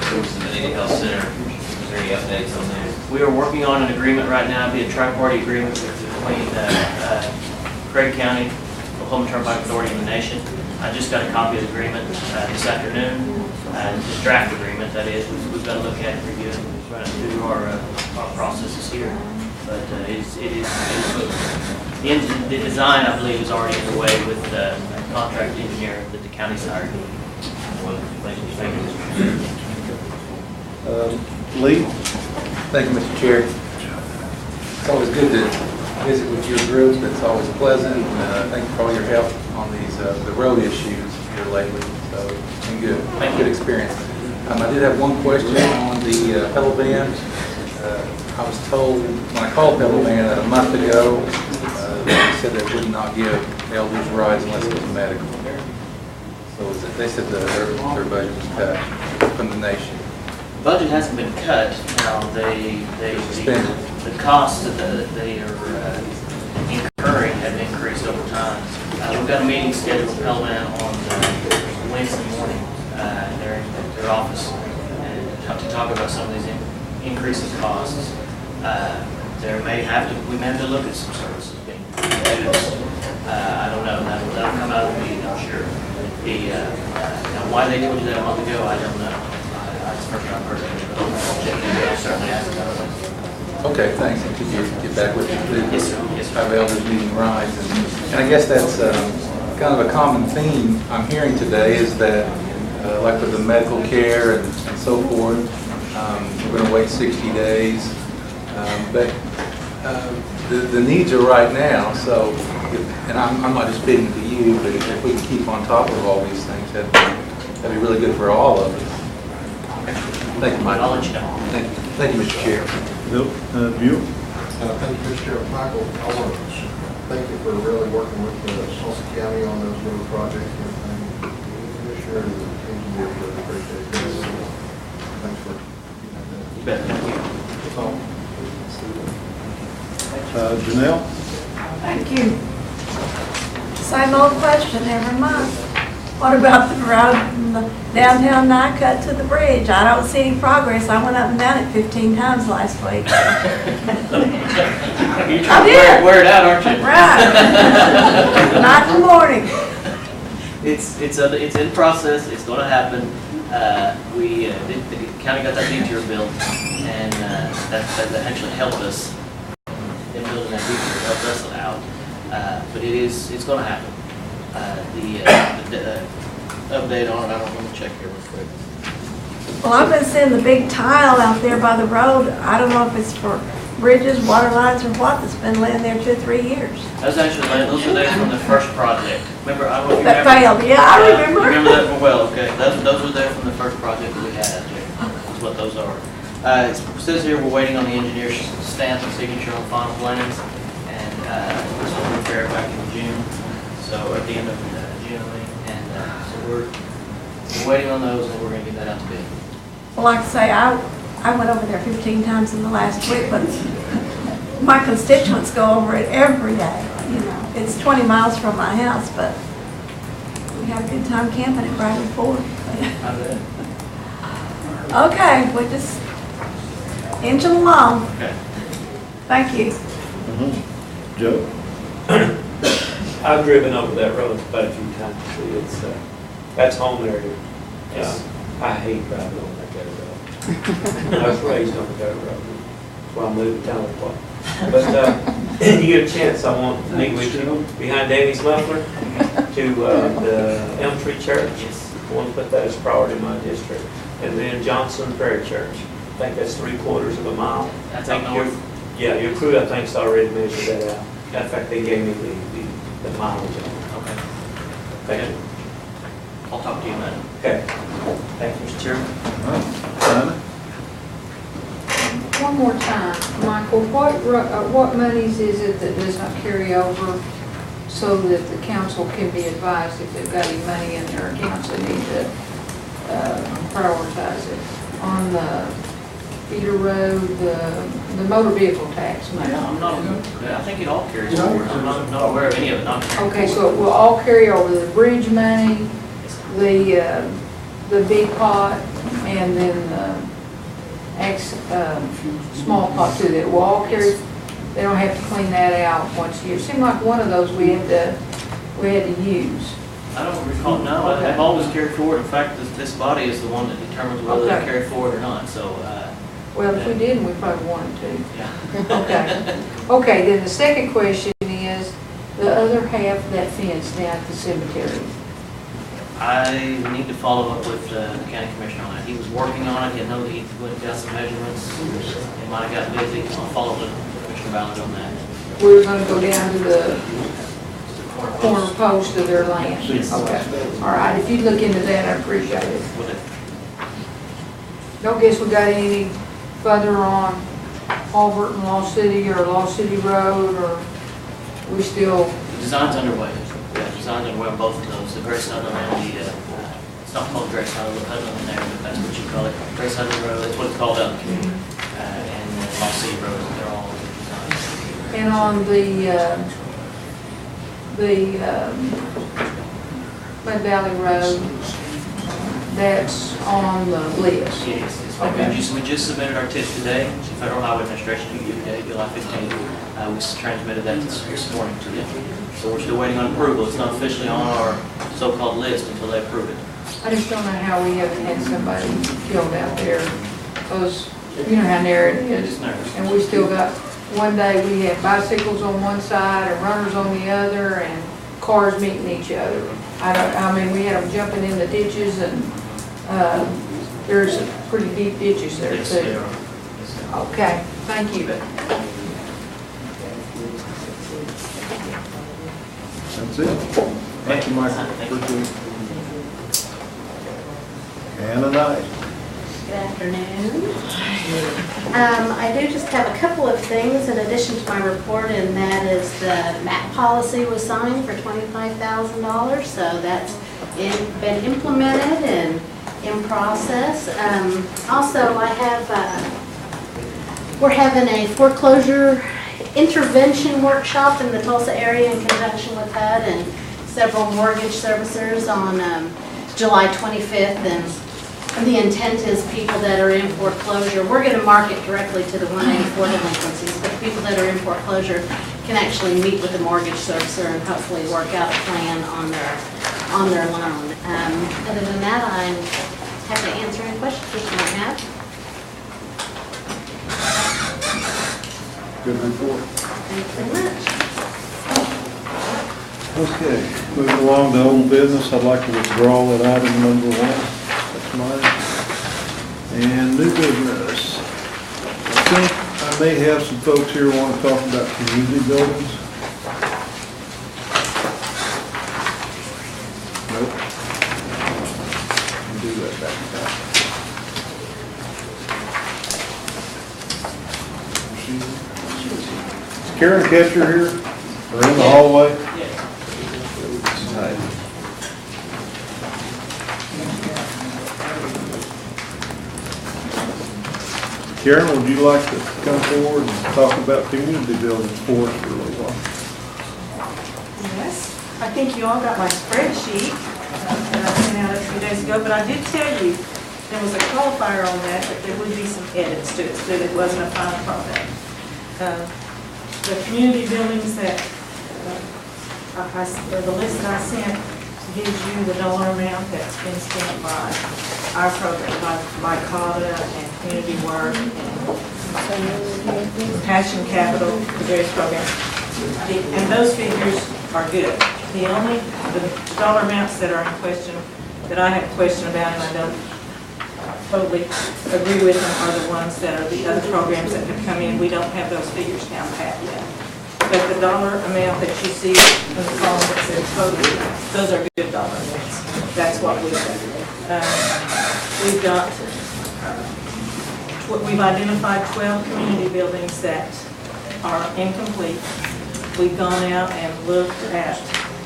towards the Millennium Health Center, is there any updates on that? We are working on an agreement right now, it'll be a tri-party agreement between Craig County, Oklahoma Turnpike Authority, and the nation. I just got a copy of the agreement this afternoon, this draft agreement, that is. We've got to look at it, review it, run it through our processes here. But it is the design, I believe, is already underway with the contract engineer that the county's hired. Lee? Thank you, Mr. Chair. It's always good to visit with your group. It's always pleasant. Thank you for all your help on these the road issues here lately. So it's been good. Good experience. I did have one question on the pedal van. I was told when I called pedal van a month ago, they said they would not give elders rides unless it was medical. So they said their budget was cut from the nation. Budget hasn't been cut. Now, the costs that they are incurring have increased over time. We've got a meeting scheduled with Pelman on Wednesday morning in their office to talk about some of these increasing costs. We may have to look at some services being reduced. I don't know. That'll come out of the meeting, I'm sure. Now, why they told you that a month ago, I don't know. That's the first time I've heard of it, but I'll certainly ask about it. Okay, thanks. And could you get back with me, please? Yes, sir. Yes, sir. Have elders needing rides. And I guess that's kind of a common theme I'm hearing today is that, like with the medical care and so forth, we're going to wait 60 days. But the needs are right now, so, and I'm not just speaking to you, but if we can keep on top of all these things, that'd be really good for all of us. Thank you, Mike. I'll let you know. Thank you, Mr. Chair. Bill? Thank you, Mr. Chair. Michael, I want to thank you for really working with Tulsa County on those road projects and Commissioner and the engineer, really appreciate this. Thanks for keeping that. You bet. Thank you. That's all. Janelle? Thank you. Same old question every month. What about the road from the downtown Nycut to the bridge? I don't see any progress. I went up and down it 15 times last week. You're trying to wear it out, aren't you? Right. Night and morning. It's in process. It's going to happen. The county got that detour built, and that actually helped us in building that detour. Helped us out, but it's going to happen. The update on it, I don't want to check here real quick. Well, I've been seeing the big tile out there by the road. I don't know if it's for bridges, water lines, or what, that's been laying there 2 or 3 years. Those are there from the first project. Remember, I don't know if you That remember. failed, yeah, I remember. You remember that well, okay. Those were there from the first project that we had out there. That's what those are. It says here we're waiting on the engineer's stamp and signature on final plans, and this will be fair back in June, so at the end of June, I mean. And so we're waiting on those, and we're going to get that out to bid. Well, like I say, I went over there 15 times in the last week, but my constituents go over it every day, you know. It's 20 miles from my house, but we have a good time camping at Bradley Ford. Okay, we're just inching along. Okay. Thank you. Joe? I've driven over that road quite a few times. It's that's home area. Yes. I hate driving on that dirt road. I was raised on the dirt road. That's why I moved to Town Park. But you get a chance, I want to meet with you behind Danny's muffler to the Elm Tree Church. I want to put that as a priority in my district. And then Johnson Prairie Church. I think that's 3/4 of a mile. That's up north? Yeah, your crew, I think's already measured that out. In fact, they gave me the mileage on it. Okay. Thank you. I'll talk to you about it. Okay. Thank you, Mr. Chairman. One more time, Michael, what monies is it that does not carry over so that the council can be advised if they've got any money in their accounts they need to prioritize it? On the feeder road, the motor vehicle tax money? Yeah, I think it all carries over. I'm not aware of any of it not carrying Okay, over. so it will all carry over, the bridge money, the big pot, and then the small pot too, that will all carry, they don't have to clean that out once a year. It seemed like one of those we had to use. I don't recall, no, Okay. I've always carried forward. In fact, this body is the one that determines whether Okay. they carry forward or not, so, Well, if we didn't, we probably wanted to. yeah. Okay. Okay, then the second question is, the other half of that fence down at the cemetery. I need to follow up with the county commissioner on that. He was working on it, he know that he went and got some measurements. He might have got busy. I'll follow up with Commissioner Ballard on that. We're gonna go down to the corner post of their land. Yes. Okay, all right, if you'd look into that, I appreciate it. Will do. Don't guess we got any further on Albert and Lost City or Lost City Road, or we still, Design's underway. Yeah, design's underway on both of those. The Grace Southern and it's not called Grace Southern there, but that's what you call it. Grace Southern Road, that's what it's called out in the community. And Lost City Road, they're all designed. and on the Mud Valley Road, that's on the list. Yes. Okay. We just submitted our TIF today to Federal Highway Administration to you today, July 15th. We transmitted that this morning to them. So we're still waiting on approval. It's not officially on our so-called list until they approve it. I just don't know how we haven't had somebody killed out there, because you know how narrow it is. And we still got, one day we had bicycles on one side and runners on the other and cars meeting each other. I mean, we had them jumping in the ditches and, there's pretty deep ditches there Yes, they too. are. Okay, thank you. That's it. Thank you, Michael. Hannah Knight. Good afternoon. I do just have a couple of things in addition to my report, and that is the MAP policy was signed for $25,000, so that's been implemented and in process. Also, I have, we're having a foreclosure intervention workshop in the Tulsa area in conjunction with HUD and several mortgage servicers on July 25th, and the intent is people that are in foreclosure, we're going to market directly to the 184 delinquencies, but people that are in foreclosure can actually meet with the mortgage servicer and hopefully work out a plan on their loan. Other than that, I'm happy to answer any questions that you might have. Good report. Thank you very much. Okay, moving along to old business, I'd like to withdraw that item number 1. That's mine. And new business. I think I may have some folks here who want to talk about community buildings. Nope. I'll do that back to back. Is Karen Ketcher here? Or in the hallway? Hi. Karen, would you like to come forward and talk about community buildings for us for a little while? Yes, I think you all got my spreadsheet that I sent out a few days ago, but I did tell you there was a qualifier on that there would be some edits to it, so that it wasn't a final product. The community buildings that, or the list that I sent gives you the dollar amount that's been spent by our program, by CADA and Community Work and Passion Capital, the various programs. And those figures are good. The dollar amounts that are in question, that I have a question about, and I don't totally agree with them, are the ones that are the other programs that have come in. We don't have those figures down pat yet. But the dollar amount that you see in the column that says total, those are good dollar amounts. That's what we've got. We've identified 12 community buildings that are incomplete. We've gone out and looked at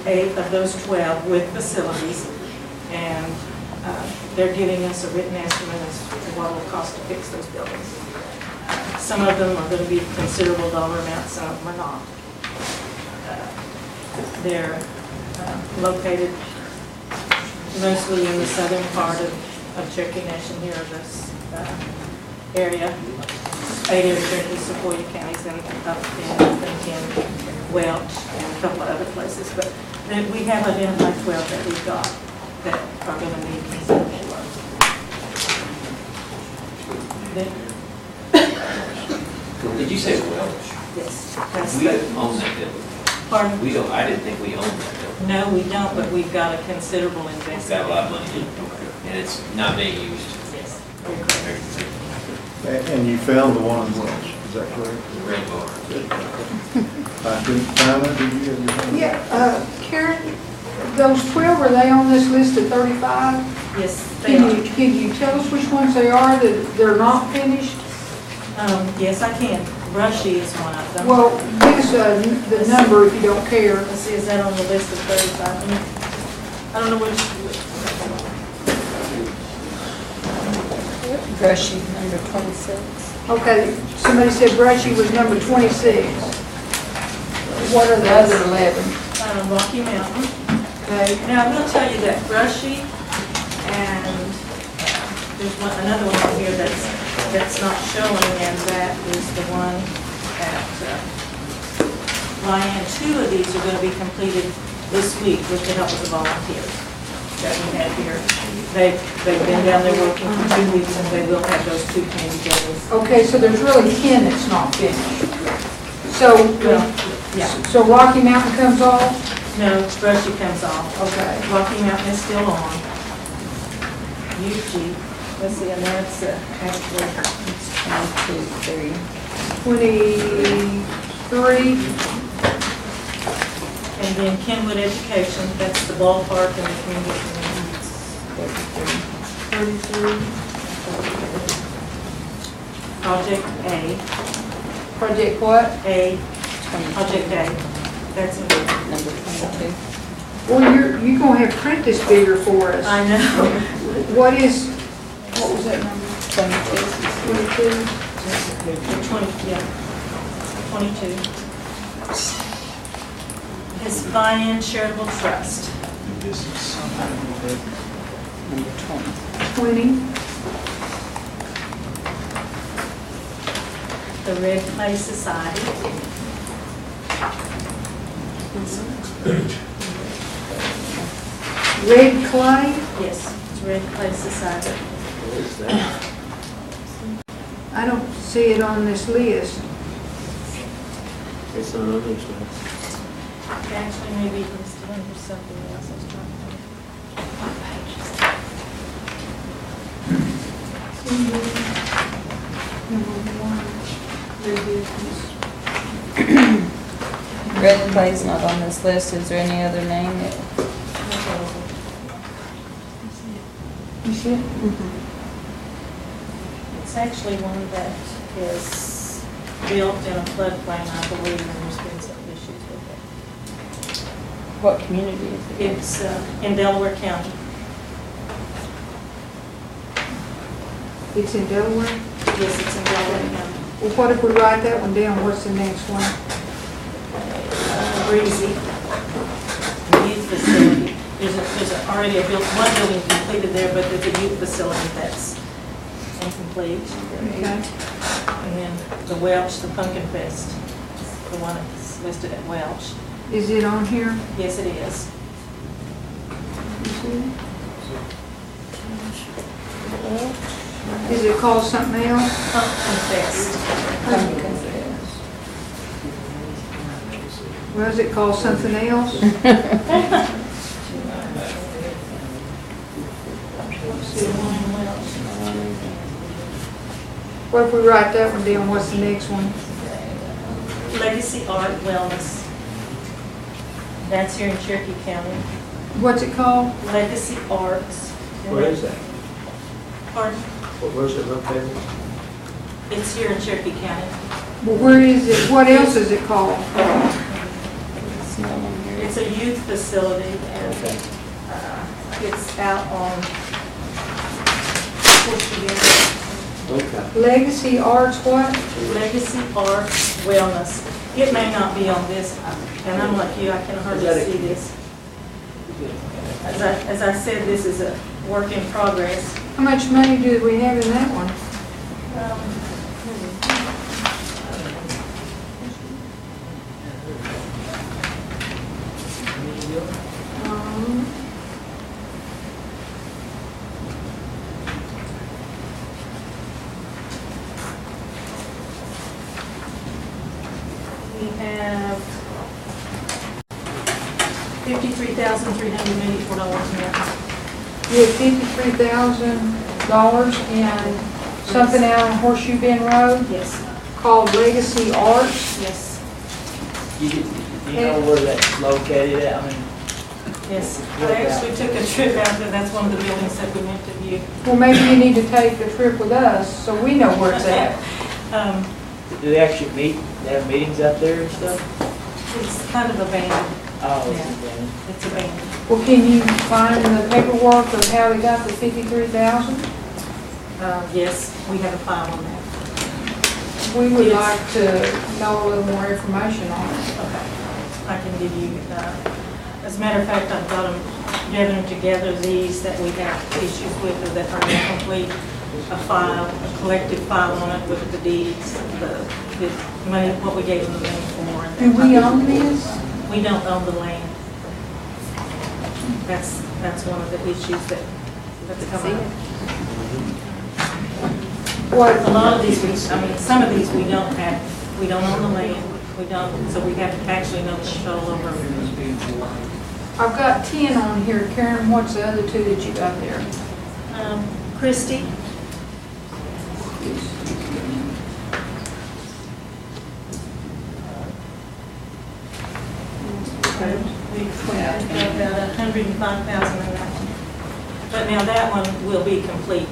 8 of those 12 with facilities, and they're giving us a written estimate as to what it will cost to fix those buildings. Some of them are going to be considerable dollar amounts, some of them are not. They're located mostly in the southern part of Cherokee Nation here in this area. 8 in Cherokee, Sequoia counties, and up in Welch, and a couple of other places. But then we have identified 12 that we've got that are going to need considerable work. Did you say Welch? Yes. We don't own that building. Pardon? We don't, I didn't think we owned that building. No, we don't, but we've got a considerable investment. It's got a lot of money in it, and it's not being used. Yes. And you found the one in Welch, is that correct? The red bar. I couldn't find it, did you have your? Yeah, Karen, those 12, are they on this list of 35? Yes, they are. Can you tell us which ones they are that they're not finished? Yes, I can. Brushy is one of them. Well, give us the number if you don't care. Let's see, is that on the list of 35? I don't know which. Brushy, number 26. Okay, somebody said Brushy was number 26. What are the other 11? Rocky Mountain. Okay. Now, I'm going to tell you that Brushy, and there's another one on here that's not showing, and that is the one at Ryan. 2 of these are going to be completed this week with the help of the volunteers that we have here. They've been down there working for 2 weeks, and they will have those 2 community buildings. Okay, so there's really 10 that's not finished. So, Yeah. so Rocky Mountain comes off? No, Brushy comes off. Okay. Rocky Mountain is still on. UG, let's see, and that's actually, it's 23. And then Kenwood Education, that's the ballpark and the community. 33. Project A. Project what? A. Project A. That's Number 22. Well, you're gonna have to print this bigger for us. I know. What was that number? 22. 22. His Buy-in Charitable Trust. Number 20. 20. The Red Clay Society. Red Clay? Yes, it's Red Clay Society. What is that? I don't see it on this list. It's not on this one. Actually, maybe it's still under something else. I was trying to think. Red Clay's not on this list. Is there any other name? You see it? It's actually one that is built in a floodplain, I believe, and there's been some issues with it. What community is it? It's in Delaware County. It's in Delaware? Yes, it's in Delaware County. Well, what if we write that one down? What's the next one? Breezy. Youth facility. There's already a one building completed there, but there's a youth facility that's incomplete. Okay. And then the Welch, the Pumpkin Fest, the one that's listed at Welch. Is it on here? Yes, it is. You see it? Is it called something else? Pumpkin Fest. Pumpkin Fest. Was it called something else? What if we write that one down, what's the next one? Legacy Art Wellness. That's here in Cherokee County. What's it called? Legacy Arts. Where is that? Pardon? Where's it located? It's here in Cherokee County. Well, where is it? What else is it called? It's a youth facility, and it's out on Okay. Legacy Arts what? Legacy Arts Wellness. It may not be on this, and I'm like you, I can hardly see this. As I said, this is a work in progress. How much money do we have in that one? We have $53,384 now. You have $53,000 and something out on Horseshoe Bend Road Yes. called Legacy Arts. Yes. You know where that's located at? I mean, Yes. I actually took a trip out there. That's one of the buildings that we went to view. Well, maybe you need to take the trip with us so we know where it's at. do they actually meet, they have meetings out there and stuff? It's kind of abandoned. Oh, Yeah. It's abandoned. Well, can you find the paperwork of how they got the 53,000? Yes, we have a file on that. We would Yes. like to know a little more information on it. Okay. I can give you, as a matter of fact, I've got them gathering together these that we have issues with or that are incomplete. A file, a collective file on it with the deeds, the money, what we gave them the money for. and Do that we type of- own this? We don't own the land. That's one of the issues that's come up. What? A lot of these, some of these we don't have, we don't own the land, we don't, so we have actually no control over them. I've got 10 on here. Karen, what's the other two that you got there? Christie. We have about 105,000 in that one. But now that one will be complete,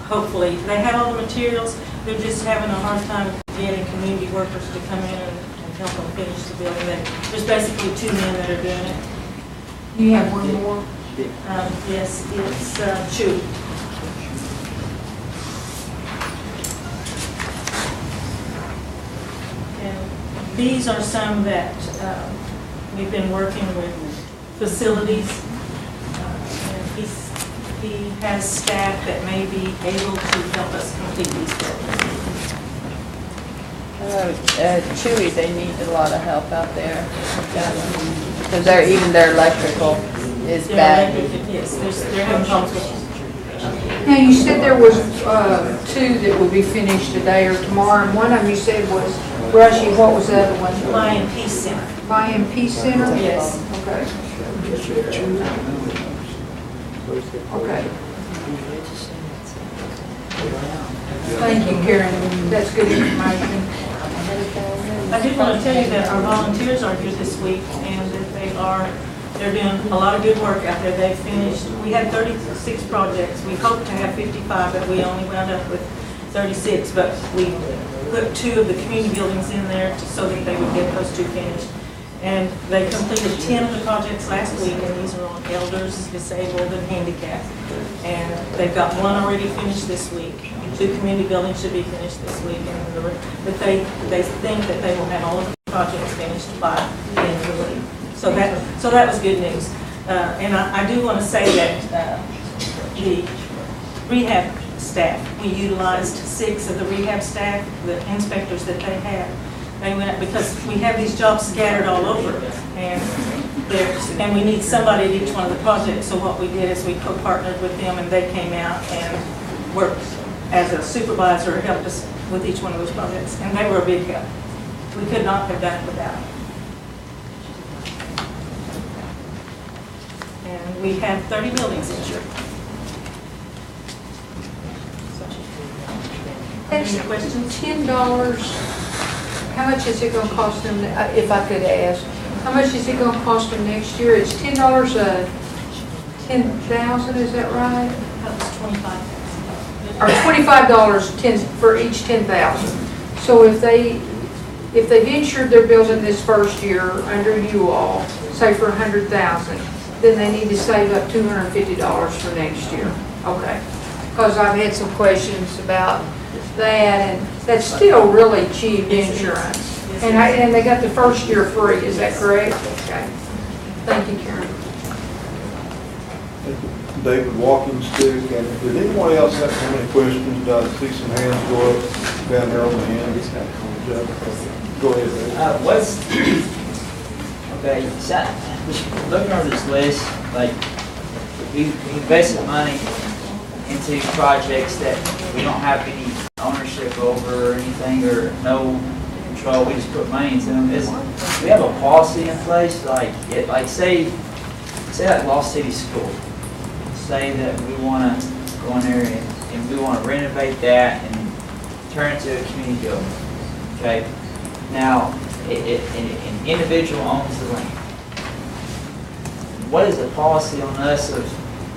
hopefully. They have all the materials, they're just having a hard time getting community workers to come in and help them finish the building. There's basically 2 men that are doing it. You have one more? Yes, it's Chewy. And these are some that we've been working with facilities. And he has staff that may be able to help us complete these buildings. Chewy, they need a lot of help out there. Because even their electrical is bad. Yes, they're having problems with. Now, you said there was 2 that will be finished today or tomorrow, and one of them you said was Brushy. What was the other one? Lion Peace Center. Lion Peace Center? Yes. Okay. Okay. Thank you, Karen. That's good information. I did want to tell you that our volunteers are here this week and that they're doing a lot of good work out there. They finished, we had 36 projects. We hoped to have 55, but we only wound up with 36. But we put 2 of the community buildings in there so that they would get those 2 finished. And they completed 10 of the projects last week, and these are on elders, disabled, and handicapped. And they've got 1 already finished this week. 2 community buildings should be finished this week. But they think that they will have all of the projects finished by the end of the week. So that was good news. And I do want to say that the rehab staff, we utilized 6 of the rehab staff, the inspectors that they had. They went up because we have these jobs scattered all over, and we need somebody at each one of the projects. So what we did is we co-partnered with them, and they came out and worked as a supervisor, helped us with each one of those projects, and they were a big help. We could not have done it without them. and we have 30 buildings insured. Any questions? $10, how much is it gonna cost them, if I could ask? How much is it gonna cost them next year? It's $10 10,000, is that right? That was 25. Or $25 for each 10,000. So if they've insured their building this first year under you all, say for 100,000, then they need to save up $250 for next year. Okay. Because I've had some questions about that, and that's still really cheap insurance. And they got the first year free, is that correct? Okay. Thank you, Karen. David Walking Stick, and did anyone else have any questions? Did I see some hands go up down there on the end? Go ahead, David. Okay, so, looking over this list, like, we invested money into projects that we don't have any ownership over or anything, or no control, we just put money into them. We have a policy in place, like say like Lost City School. Say that we want to go in there and we want to renovate that and turn it into a community building. Okay? Now, an individual owns the land. What is the policy on us of,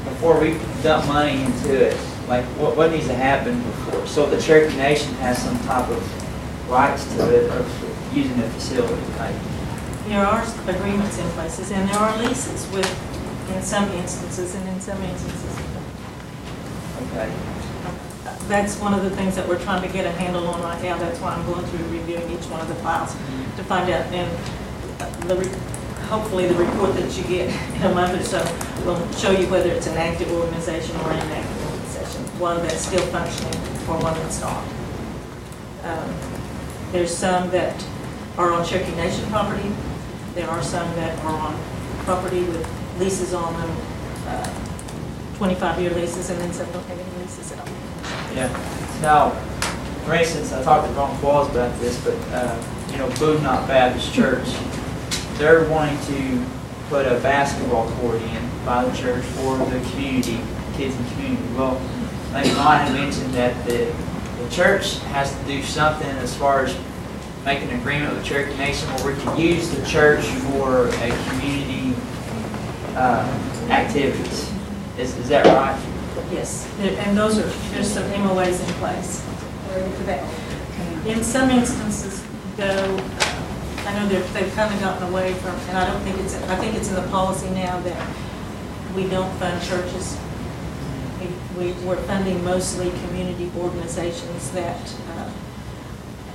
before we dump money into it, like what needs to happen before? So the Cherokee Nation has some type of rights to it of using the facility, right? There are agreements in places, and there are leases with, in some instances, and in some instances. Okay. That's one of the things that we're trying to get a handle on right now. That's why I'm going through reviewing each one of the files to find out. And hopefully the report that you get in a month or so will show you whether it's an active organization or an inactive organization, one that's still functioning or one that's not. There's some that are on Cherokee Nation property. There are some that are on property with leases on them, 25-year leases, and then some don't have any leases at all. Yeah. Now, for instance, I talked to Ron Qualls about this, but Boone Not Baptist Church, they're wanting to put a basketball court in by the church for the community, kids in the community. Well, like Ron had mentioned that the church has to do something as far as make an agreement with Cherokee Nation where we can use the church for a community activities. Is that right? Yes, and there's some MOAs in place for that. In some instances, though, I know they've kind of gotten away from, and I think it's in the policy now that we don't fund churches. We're funding mostly community organizations that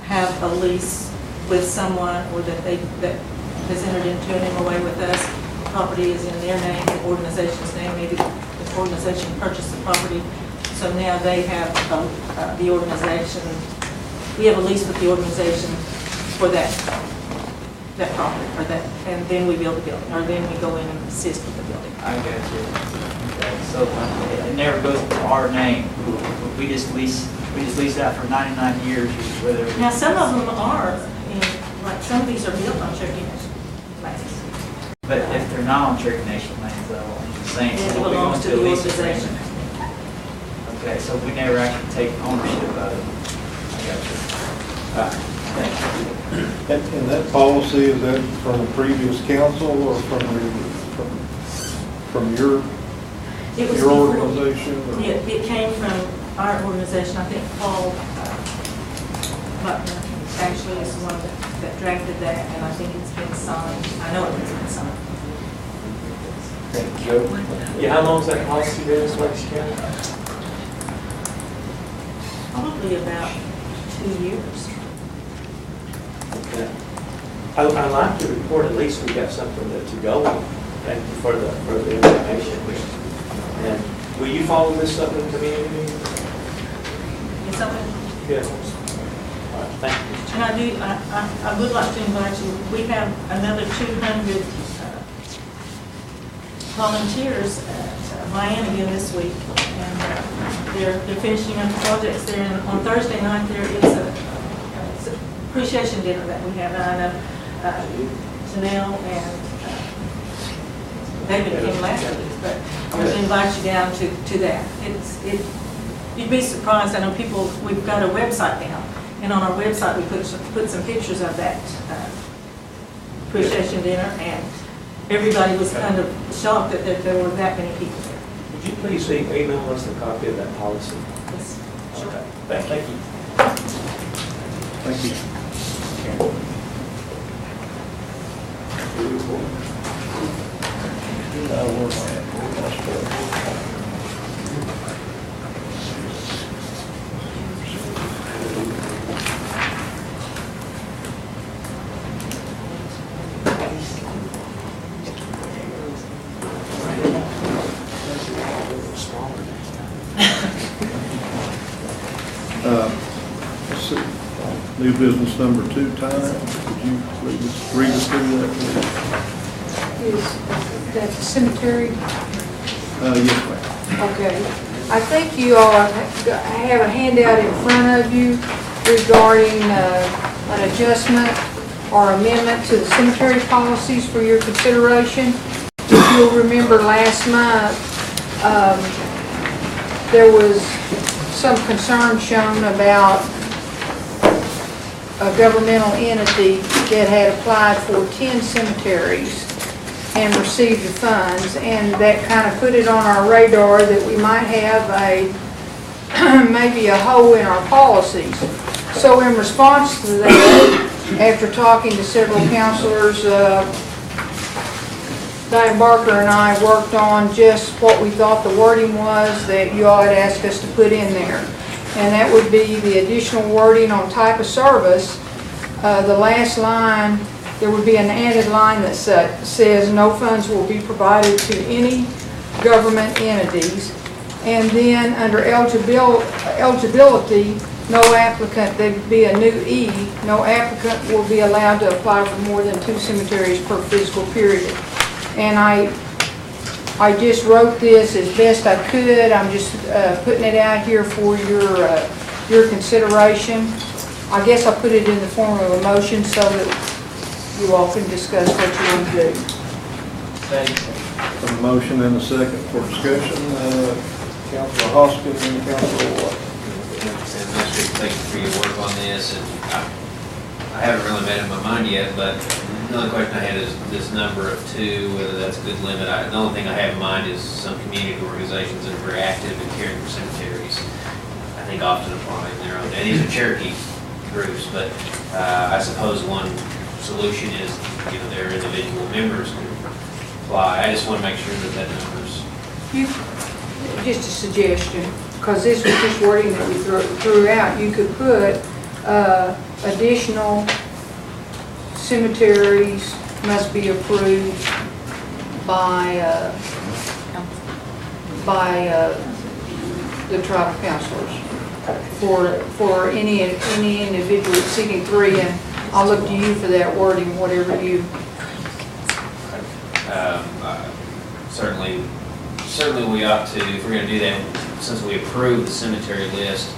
have a lease with someone, or that has entered into an MOA with us. The property is in their name, the organization's name, maybe the organization purchased the property. So now they have the organization, we have a lease with the organization for that property, or that, and then we build the building, or then we go in and assist with the building. I got you. Okay, so it never goes to our name. We just lease it out for 99 years, whether. Now, some of them are, like some of these are built on Cherokee Nation lands. But if they're not on Cherokee Nation lands, though, I'm just saying, It so we belongs go to into a the lease organization. agreement. Okay, so we never actually take ownership of it. I got you. Thank you. And that policy, is that from the previous council or from your It was your before- organization? Or? It came from our organization. I think Paul Buckner actually is the one that drafted that, and I think it's been signed. I know it's been signed. Thank you. Yeah, how long has that policy been in Selection County? Probably about 2 years. Okay. I like the report, at least we got something to go on. Thank you for the information. And will you follow this up in the community meeting? Yes, I will. Yes. All right, thank you. And I would like to invite you, we have another 200 volunteers at Miami again this week. And they're finishing up the projects there. And on Thursday night, there is a appreciation dinner that we have. And I know Janelle and David came last week, but I'm going to invite you down to that. You'd be surprised. I know people, we've got a website now, and on our website we put some pictures of that appreciation dinner, and everybody was kind of shocked that there were that many people there. Would you please email us a copy of that policy? Yes. Okay, thank you. Thank you. Let's see. New business number 2, Tyne. Could you please read us through that, please? Is that the cemetery? Yes, ma'am. Okay. I think you all have a handout in front of you regarding an adjustment or amendment to the cemetery policies for your consideration. If you'll remember last month, there was some concern shown about a governmental entity that had applied for 10 cemeteries and received the funds, and that kind of put it on our radar that we might have maybe a hole in our policies. So in response to that, after talking to several counselors, Diane Barker and I worked on just what we thought the wording was that you all had asked us to put in there. And that would be the additional wording on type of service. The last line, there would be an added line that says no funds will be provided to any government entities. And then under eligibility, no applicant, there'd be a new E, no applicant will be allowed to apply for more than 2 cemeteries per fiscal period. And I just wrote this as best I could. I'm just putting it out here for your consideration. I guess I'll put it in the form of a motion so that you all can discuss what you want to do. A motion and a second for discussion. Councilor Hoskins and Councilor Watt. Thank you for your work on this, and I haven't really made up my mind yet, but another question I had is this number of 2, whether that's a good limit. The only thing I have in mind is some community organizations that are very active in caring for cemeteries. I think often applying their own, and these are Cherokee groups, but I suppose one solution is, their individual members can apply. I just want to make sure that number's... Just a suggestion, because this was just wording that we threw out. You could put additional cemeteries must be approved by the tribal councilors for any individual exceeding 3, and I'll look to you for that wording, whatever you. Certainly we ought to, if we're going to do that, since we approved the cemetery list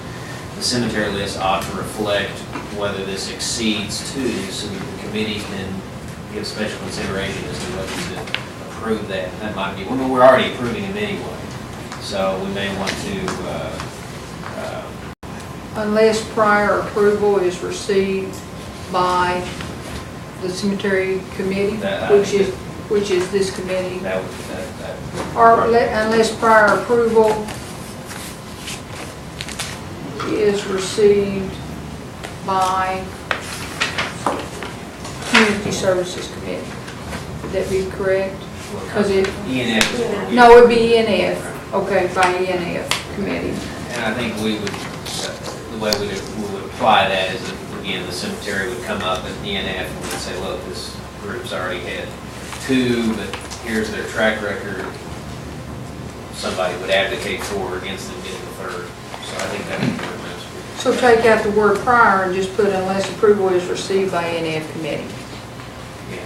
ought to reflect whether this exceeds 2, so the committee can give special consideration as to whether to approve that. That might be, well, we're already approving them anyway, so we may want to... unless prior approval is received by the cemetery committee, which is this committee. Unless prior approval is received by Community Services Committee. Would that be correct? Because ENF. No, it'd be ENF. Okay, by ENF committee. And I think we would, the way we would apply that is that, again, the cemetery would come up at ENF and would say, look, this group's already had 2, but here's their track record. Somebody would advocate for or against them getting the 3rd. So I think that would be the most. So take out the word prior and just put unless approval is received by ENF committee. Yeah.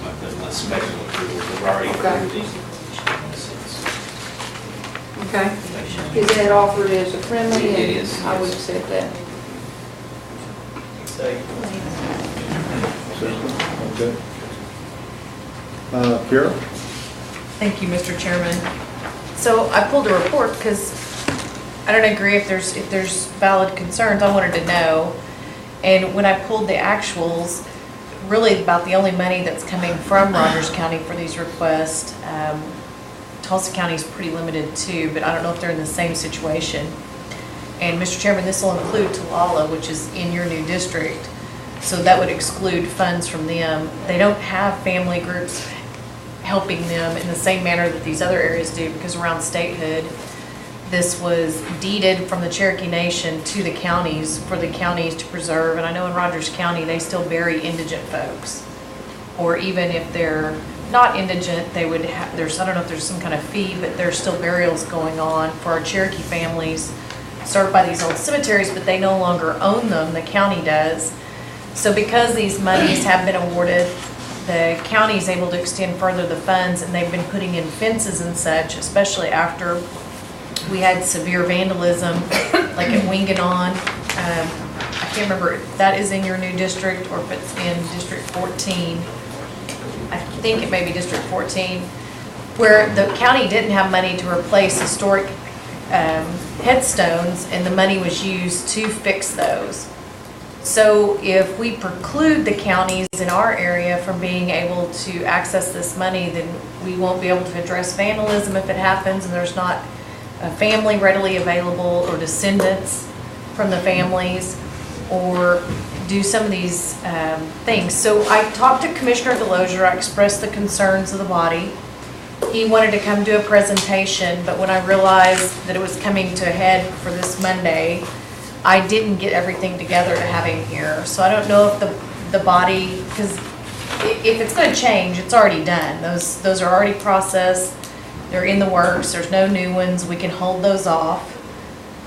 But unless special approval, we've already approved these. Okay. Is that offered as a friendly? It is. I would accept that. Okay. Carol? Thank you, Mr. Chairman. So I pulled a report because I don't agree if there's valid concerns. I wanted to know. And when I pulled the actuals, really about the only money that's coming from Rogers County for these requests. Tulsa County is pretty limited too, but I don't know if they're in the same situation. And Mr. Chairman, this will include Talala, which is in your new district. So that would exclude funds from them. They don't have family groups helping them in the same manner that these other areas do, because around statehood, this was deeded from the Cherokee Nation to the counties for the counties to preserve. And I know in Rogers County, they still bury indigent folks. Or even if they're not indigent, they would have, I don't know if there's some kind of fee, but there's still burials going on for our Cherokee families served by these old cemeteries, but they no longer own them, the county does. So because these monies have been awarded, the county is able to extend further the funds, and they've been putting in fences and such, especially after we had severe vandalism, like at Winganon. I can't remember if that is in your new district or if it's in District 14. I think it may be District 14, where the county didn't have money to replace historic headstones, and the money was used to fix those. So if we preclude the counties in our area from being able to access this money, then we won't be able to address vandalism if it happens and there's not a family readily available or descendants from the families, or do some of these things. So I talked to Commissioner Delozier. I expressed the concerns of the body. He wanted to come do a presentation, but when I realized that it was coming to a head for this Monday, I didn't get everything together to have him here. So I don't know if the body, because if it's going to change, it's already done. Those are already processed. They're in the works. There's no new ones. We can hold those off.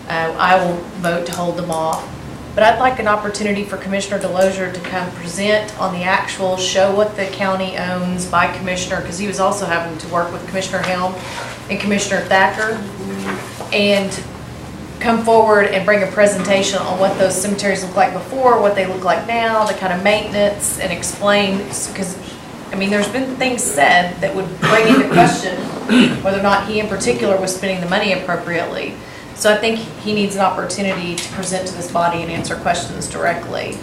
I will vote to hold them off. But I'd like an opportunity for Commissioner Delozier to come present on the actual, show what the county owns by commissioner, because he was also having to work with Commissioner Helm and Commissioner Thacker, and come forward and bring a presentation on what those cemeteries look like before, what they look like now, the kind of maintenance, and explain, because I mean, there's been things said that would bring into question whether or not he in particular was spending the money appropriately. So I think he needs an opportunity to present to this body and answer questions directly.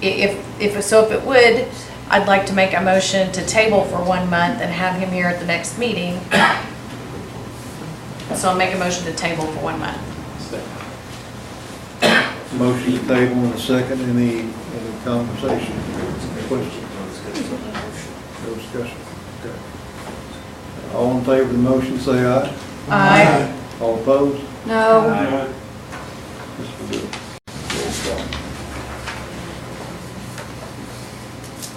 If it would, I'd like to make a motion to table for 1 month and have him here at the next meeting. So I'll make a motion to table for 1 month. Motion to table in a second. Any conversation? Questions? No discussion. Okay. All in favor of the motion, say aye. Aye. All opposed? No. This will do. Roll call.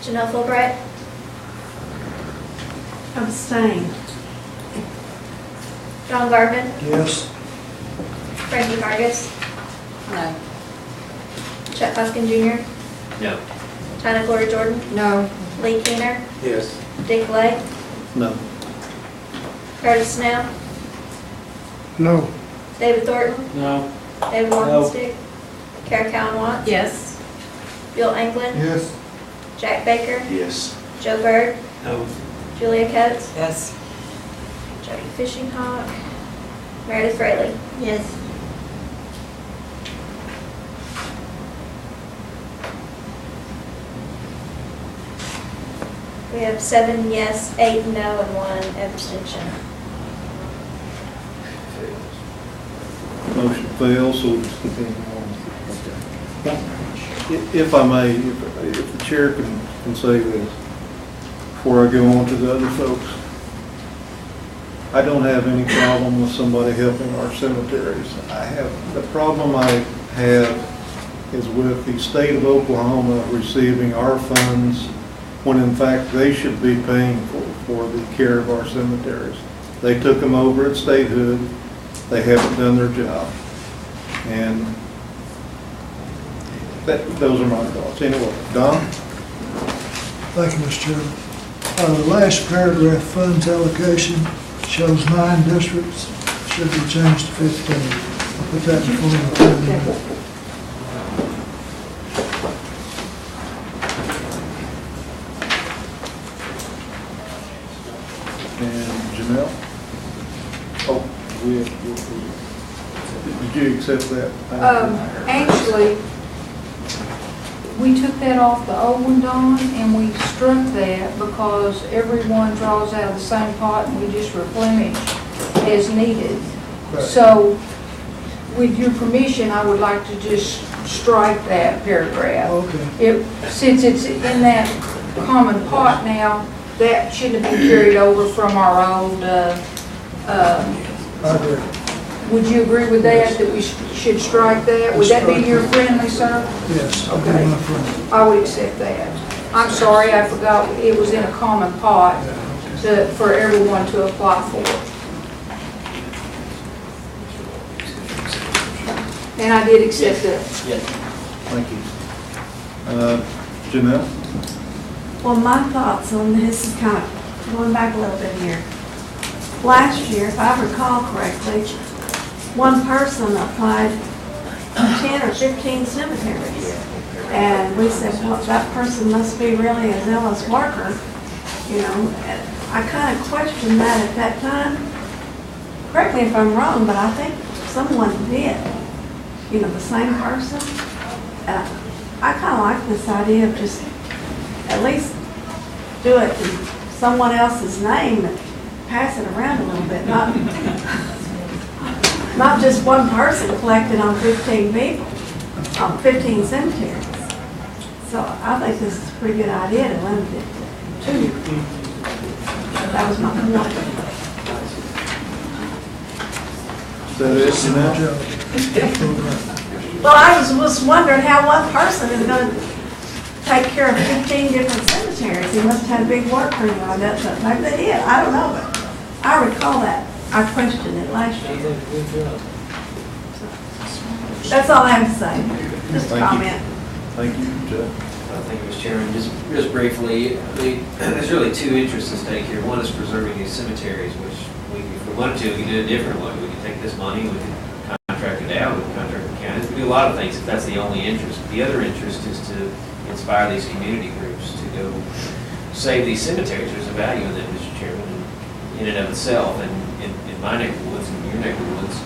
Janelle Fulbright, Abstain. John Garvin, Yes. Frankie Vargas, No. Chuck Hoskin Jr., No. China Gloria Jordan, No. Lee Keener, Yes. Dick Lake, No. Curtis Snell, No. David Thornton, No. David Longenstick, Kara Cowan Watts, Yes. Bill England, Yes. Jack Baker, Yes. Joe Byrd, No. Julia Coates, Yes. Jody Fishing Hawk, Meredith Fraley. Yes. We have 7 yes, 8 no, and 1 abstention. Motion fails, so we'll just continue on. Okay. If I may, if the chair can say this, before I go on to the other folks, I don't have any problem with somebody helping our cemeteries. The problem I have is with the state of Oklahoma receiving our funds when in fact they should be paying for the care of our cemeteries. They took them over at statehood. They haven't done their job. And those are my thoughts. Anyway, Don? Thank you, Mr. Chairman. The last paragraph, funds allocation, shows 9 districts, should be changed to 15. I'll put that in form of amendment. And Janelle? Oh, did you accept that? Actually, we took that off the old one, Don, and we struck that because everyone draws out of the same pot and we just replenish as needed. So, with your permission, I would like to just strike that paragraph. Okay. Since it's in that common pot now, that shouldn't have been carried over from our old, I agree. would you agree with that, that we should strike that? Would that be your friendly, sir? Yes, I'll be Okay. my friend. I would accept that. I'm sorry, I forgot it was in a common pot for everyone to apply for. And I did accept that. Yes. Thank you. Janelle? Well, my thoughts on this is kind of going back a little bit here. Last year, if I recall correctly, one person applied for 10 or 15 cemeteries. And we said, well, that person must be really a zealous worker, you know. And I kind of questioned that at that time. Correct me if I'm wrong, but I think someone did. You know, the same person. I kind of like this idea of just at least do it in someone else's name and pass it around a little bit, not just one person collected on 15 people, on 15 cemeteries. So I think this is a pretty good idea to limit it to 2. That was my point. Is that it, Janelle? Well, I was wondering how one person is going to take care of 15 different cemeteries. He must have had a big work crew on that, but maybe they did. I don't know, but I recall that. I questioned it last year. That's all I have to say. Just a comment. Thank you, Jeff. Thank you, Mr. Chairman. Just briefly, there's really 2 interests at stake here. One is preserving these cemeteries, which if we wanted to, we could do a different way. We could take this money, we could contract it out, we could contract the county. We could do a lot of things if that's the only interest. The other interest is to inspire these community groups to go save these cemeteries. There's a value in them, Mr. Chairman, in and of itself. And in my neck of the woods and your neck of the woods,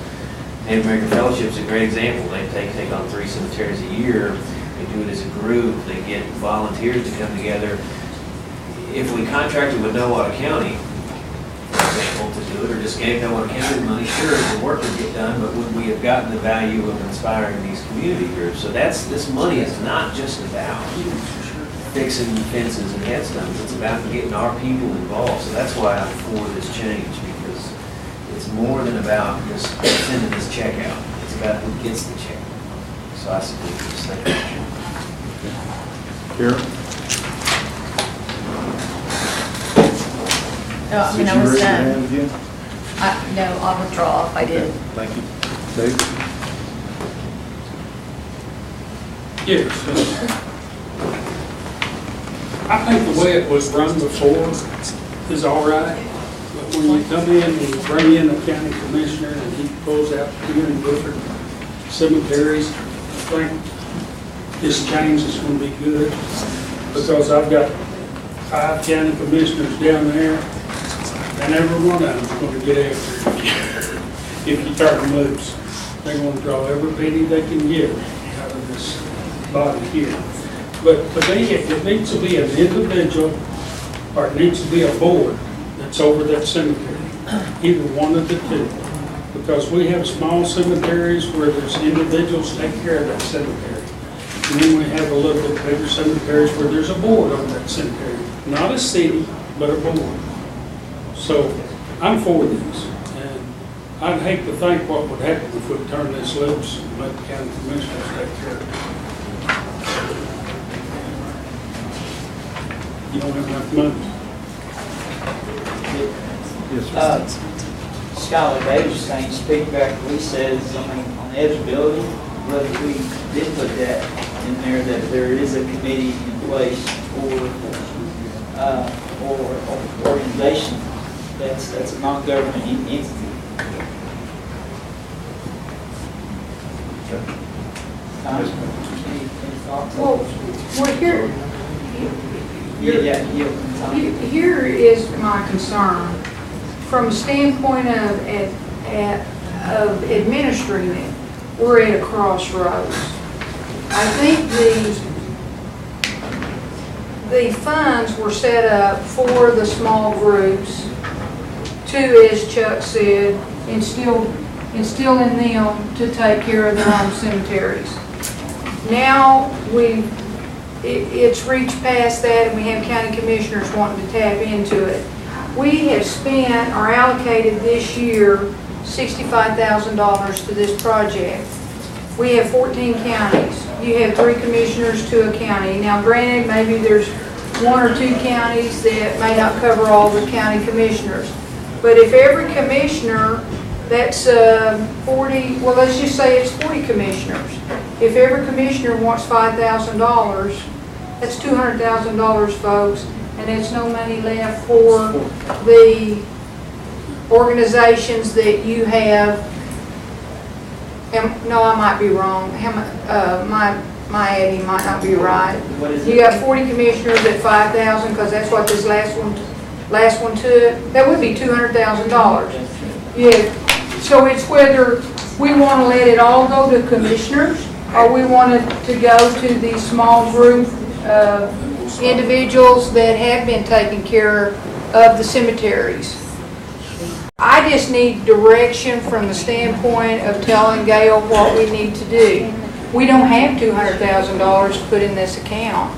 Native American Fellowship is a great example. They take on 3 cemeteries a year. They do it as a group. They get volunteers to come together. If we contracted with Nowata County, for example, to do it, or just gave Nowata County the money, sure, the work would get done, but would we have gotten the value of inspiring these community groups? So this money is not just about fixing fences and headstones. It's about getting our people involved. So that's why I'm for this change, because it's more than about just sending this check out. It's about who gets the check. So I support this. Thank you. Karen? No, I mean, Did I you was raise your done. hand again? No, I'll withdraw if I did. Thank you. Dave? Yes. I think the way it was run before is all right. But when you come in and you bring in a county commissioner and he pulls out 200 different cemeteries, I think this change is going to be good, because I've got 5 county commissioners down there, and every one of them is going to get after you if you turn them loose. They're going to draw every penny they can get out of this body here. But it needs to be an individual, or it needs to be a board that's over that cemetery, either one of the 2. Because we have small cemeteries where there's individuals take care of that cemetery. And then we have a little bit bigger cemeteries where there's a board on that cemetery. Not a city, but a board. So I'm for this. And I'd hate to think what would happen if we turn this loose and let the county commissioners take care of it. You don't have enough money. Yes, sir. Skylar Davis was saying, speak back, he says, I mean, on eligibility, whether we did put that in there, that there is a committee in place or organization that's a non-government entity. Any thoughts? Well, here is my concern. from a standpoint of administering it, we're at a crossroads. I think the funds were set up for the small groups to, as Chuck said, instill in them to take care of their own cemeteries. Now it's reached past that, and we have county commissioners wanting to tap into it. We have spent or allocated this year $65,000 to this project. We have 14 counties. You have 3 commissioners to a county. Now granted, maybe there's 1 or 2 counties that may not cover all the county commissioners. But if every commissioner, that's 40, well, let's just say it's 40 commissioners. If every commissioner wants $5,000, that's $200,000, folks, and there's no money left for the organizations that you have. No, I might be wrong. My Eddie might not be right. You got 40 commissioners at $5,000, because that's what this last one took. That would be $200,000. Yeah. So it's whether we want to let it all go to commissioners, or we want it to go to the small group of individuals that have been taking care of the cemeteries. I just need direction from the standpoint of telling Gail what we need to do. We don't have $200,000 to put in this account.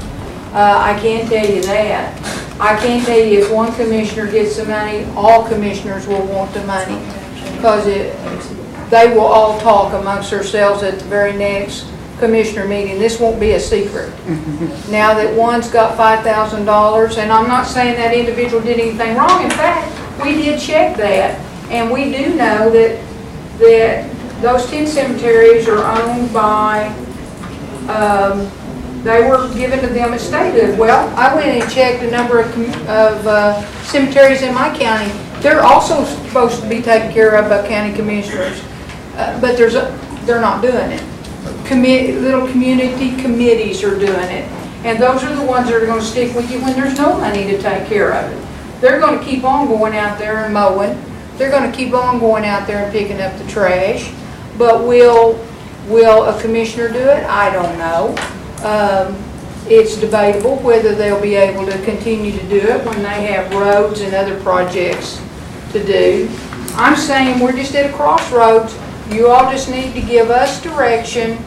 I can tell you that. I can tell you if one commissioner gets the money, all commissioners will want the money, because they will all talk amongst themselves at the very next commissioner meeting. This won't be a secret. Now that one's got $5,000, and I'm not saying that individual did anything wrong. In fact, we did check that, and we do know that those 10 cemeteries are owned by, they were given to them as statehood. Well, I went and checked a number of cemeteries in my county. They're also supposed to be taken care of by county commissioners, but they're not doing it. Little community committees are doing it, and those are the ones that are going to stick with you when there's no money to take care of it. They're going to keep on going out there and mowing. They're going to keep on going out there and picking up the trash. But will a commissioner do it? I don't know. It's debatable whether they'll be able to continue to do it when they have roads and other projects to do. I'm saying we're just at a crossroads. You all just need to give us direction.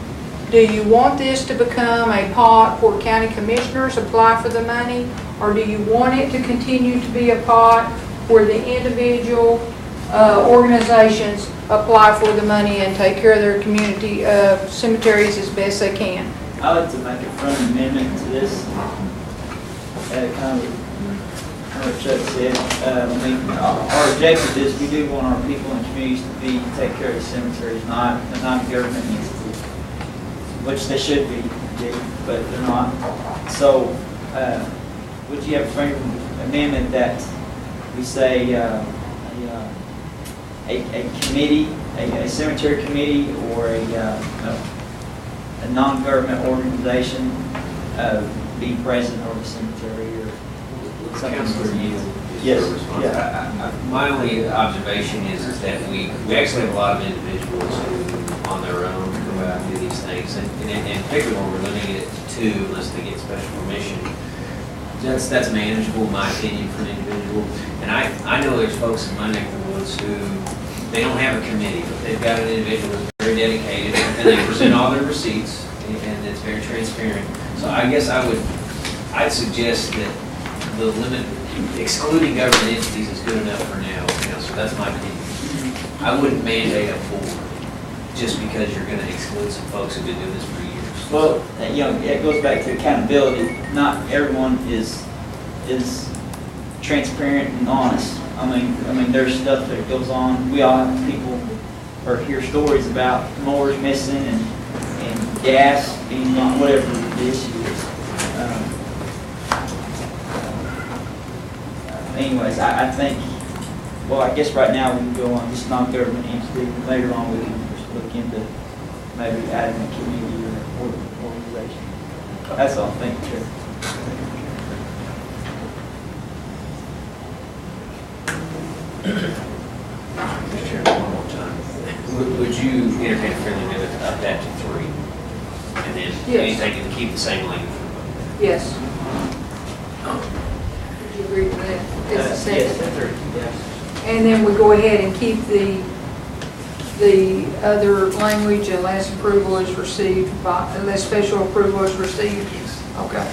Do you want this to become a pot where county commissioners apply for the money, or do you want it to continue to be a pot where the individual organizations apply for the money and take care of their community cemeteries as best they can? I'd like to make a friendly amendment to this. Kind of what Chuck said. Our objective is we do want our people and communities to take care of the cemeteries, not a non-government entity, which they should be, but they're not. So, would you have a friendly amendment that we say a committee, a cemetery committee, or a non-government organization be present over the cemetery, or something for you? Yes. Yeah. My only observation is that we actually have a lot of individuals who, on their own, go out and do these things, and particularly when we're limiting it to 2, unless they get special permission. That's manageable, in my opinion, for an individual. And I know there's folks in my neck of the woods who, they don't have a committee, but they've got an individual who's very dedicated, and they present all their receipts, and it's very transparent. So I guess I'd suggest that the limit, excluding government entities, is good enough for now. So that's my opinion. I wouldn't mandate a 4, just because you're going to exclude some folks who've been doing this for years. Well, it goes back to accountability. Not everyone is transparent and honest. I mean, there's stuff that goes on. We all have people or hear stories about mowers missing and gas being on, whatever the issue is. Anyways, I think, well, I guess right now we can go on this non-government entity. Later on, we can just look into maybe adding a committee or organization. That's all. Thank you, Chair. Mr. Chairman, one more time. Would you entertain a friendly amendment to up that to 3? And then Yes. anything to keep the same language? Yes. Would you agree with that? It's the Yes, second. that's right, yes. And then we go ahead and keep the other language unless approval is received by, unless special approval is received? Okay.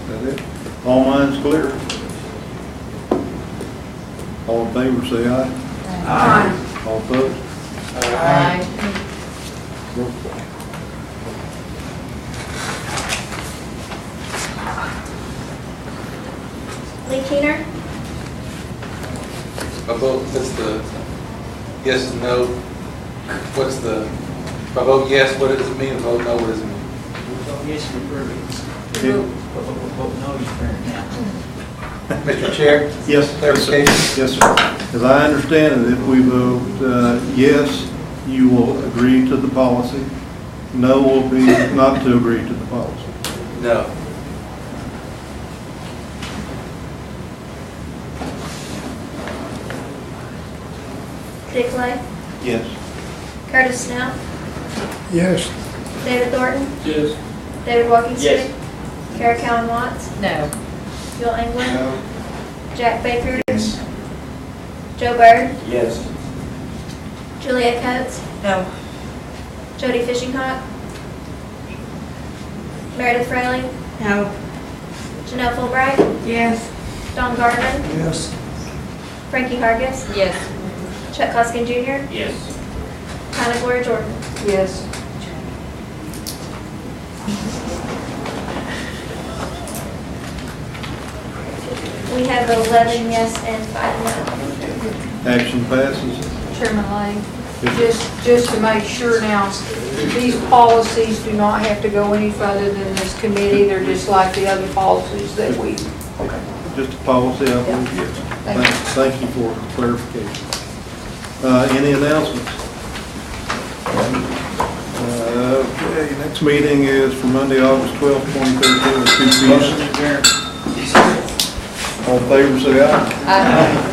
That it? All minds clear? All in favor, say aye. Aye. All opposed? Aye. Roll call. Lee Keener, A vote, that's the yes and no. What's the, if I vote yes, what does it mean? If I vote no, what does it mean? So yes, you approve it. Yeah. Vote no, you turn it down. Mr. Chair? Yes, Clarification? yes, sir. As I understand it, if we vote yes, you will agree to the policy. No will be not to agree to the policy. No. Dick Lay, Yes. Curtis Snell, Yes. David Thornton, Yes. David Walkingstick. Yes. Kara Cowan Watts, No. Bill England, Jack Baker, Joe Byrd, Yes. Juliet Coates, No. Jody Fishingcock, Meredith Fraley, No. Janelle Fulbright, Yes. Don Garvin, Yes. Frankie Hargis, Yes. Chuck Hoskin Jr., Yes. Kyla Gloria Jordan. Yes. We have 11 yes and 5 no. Action passes. Chairman Lane, just to make sure now, these policies do not have to go any further than this committee. They're just like the other policies that we, Just a policy, I believe, yes. Thank you for clarification. Any announcements? Okay, next meeting is for Monday, August 12th, 2013, at 2 p.m. All in favor, say aye. Aye.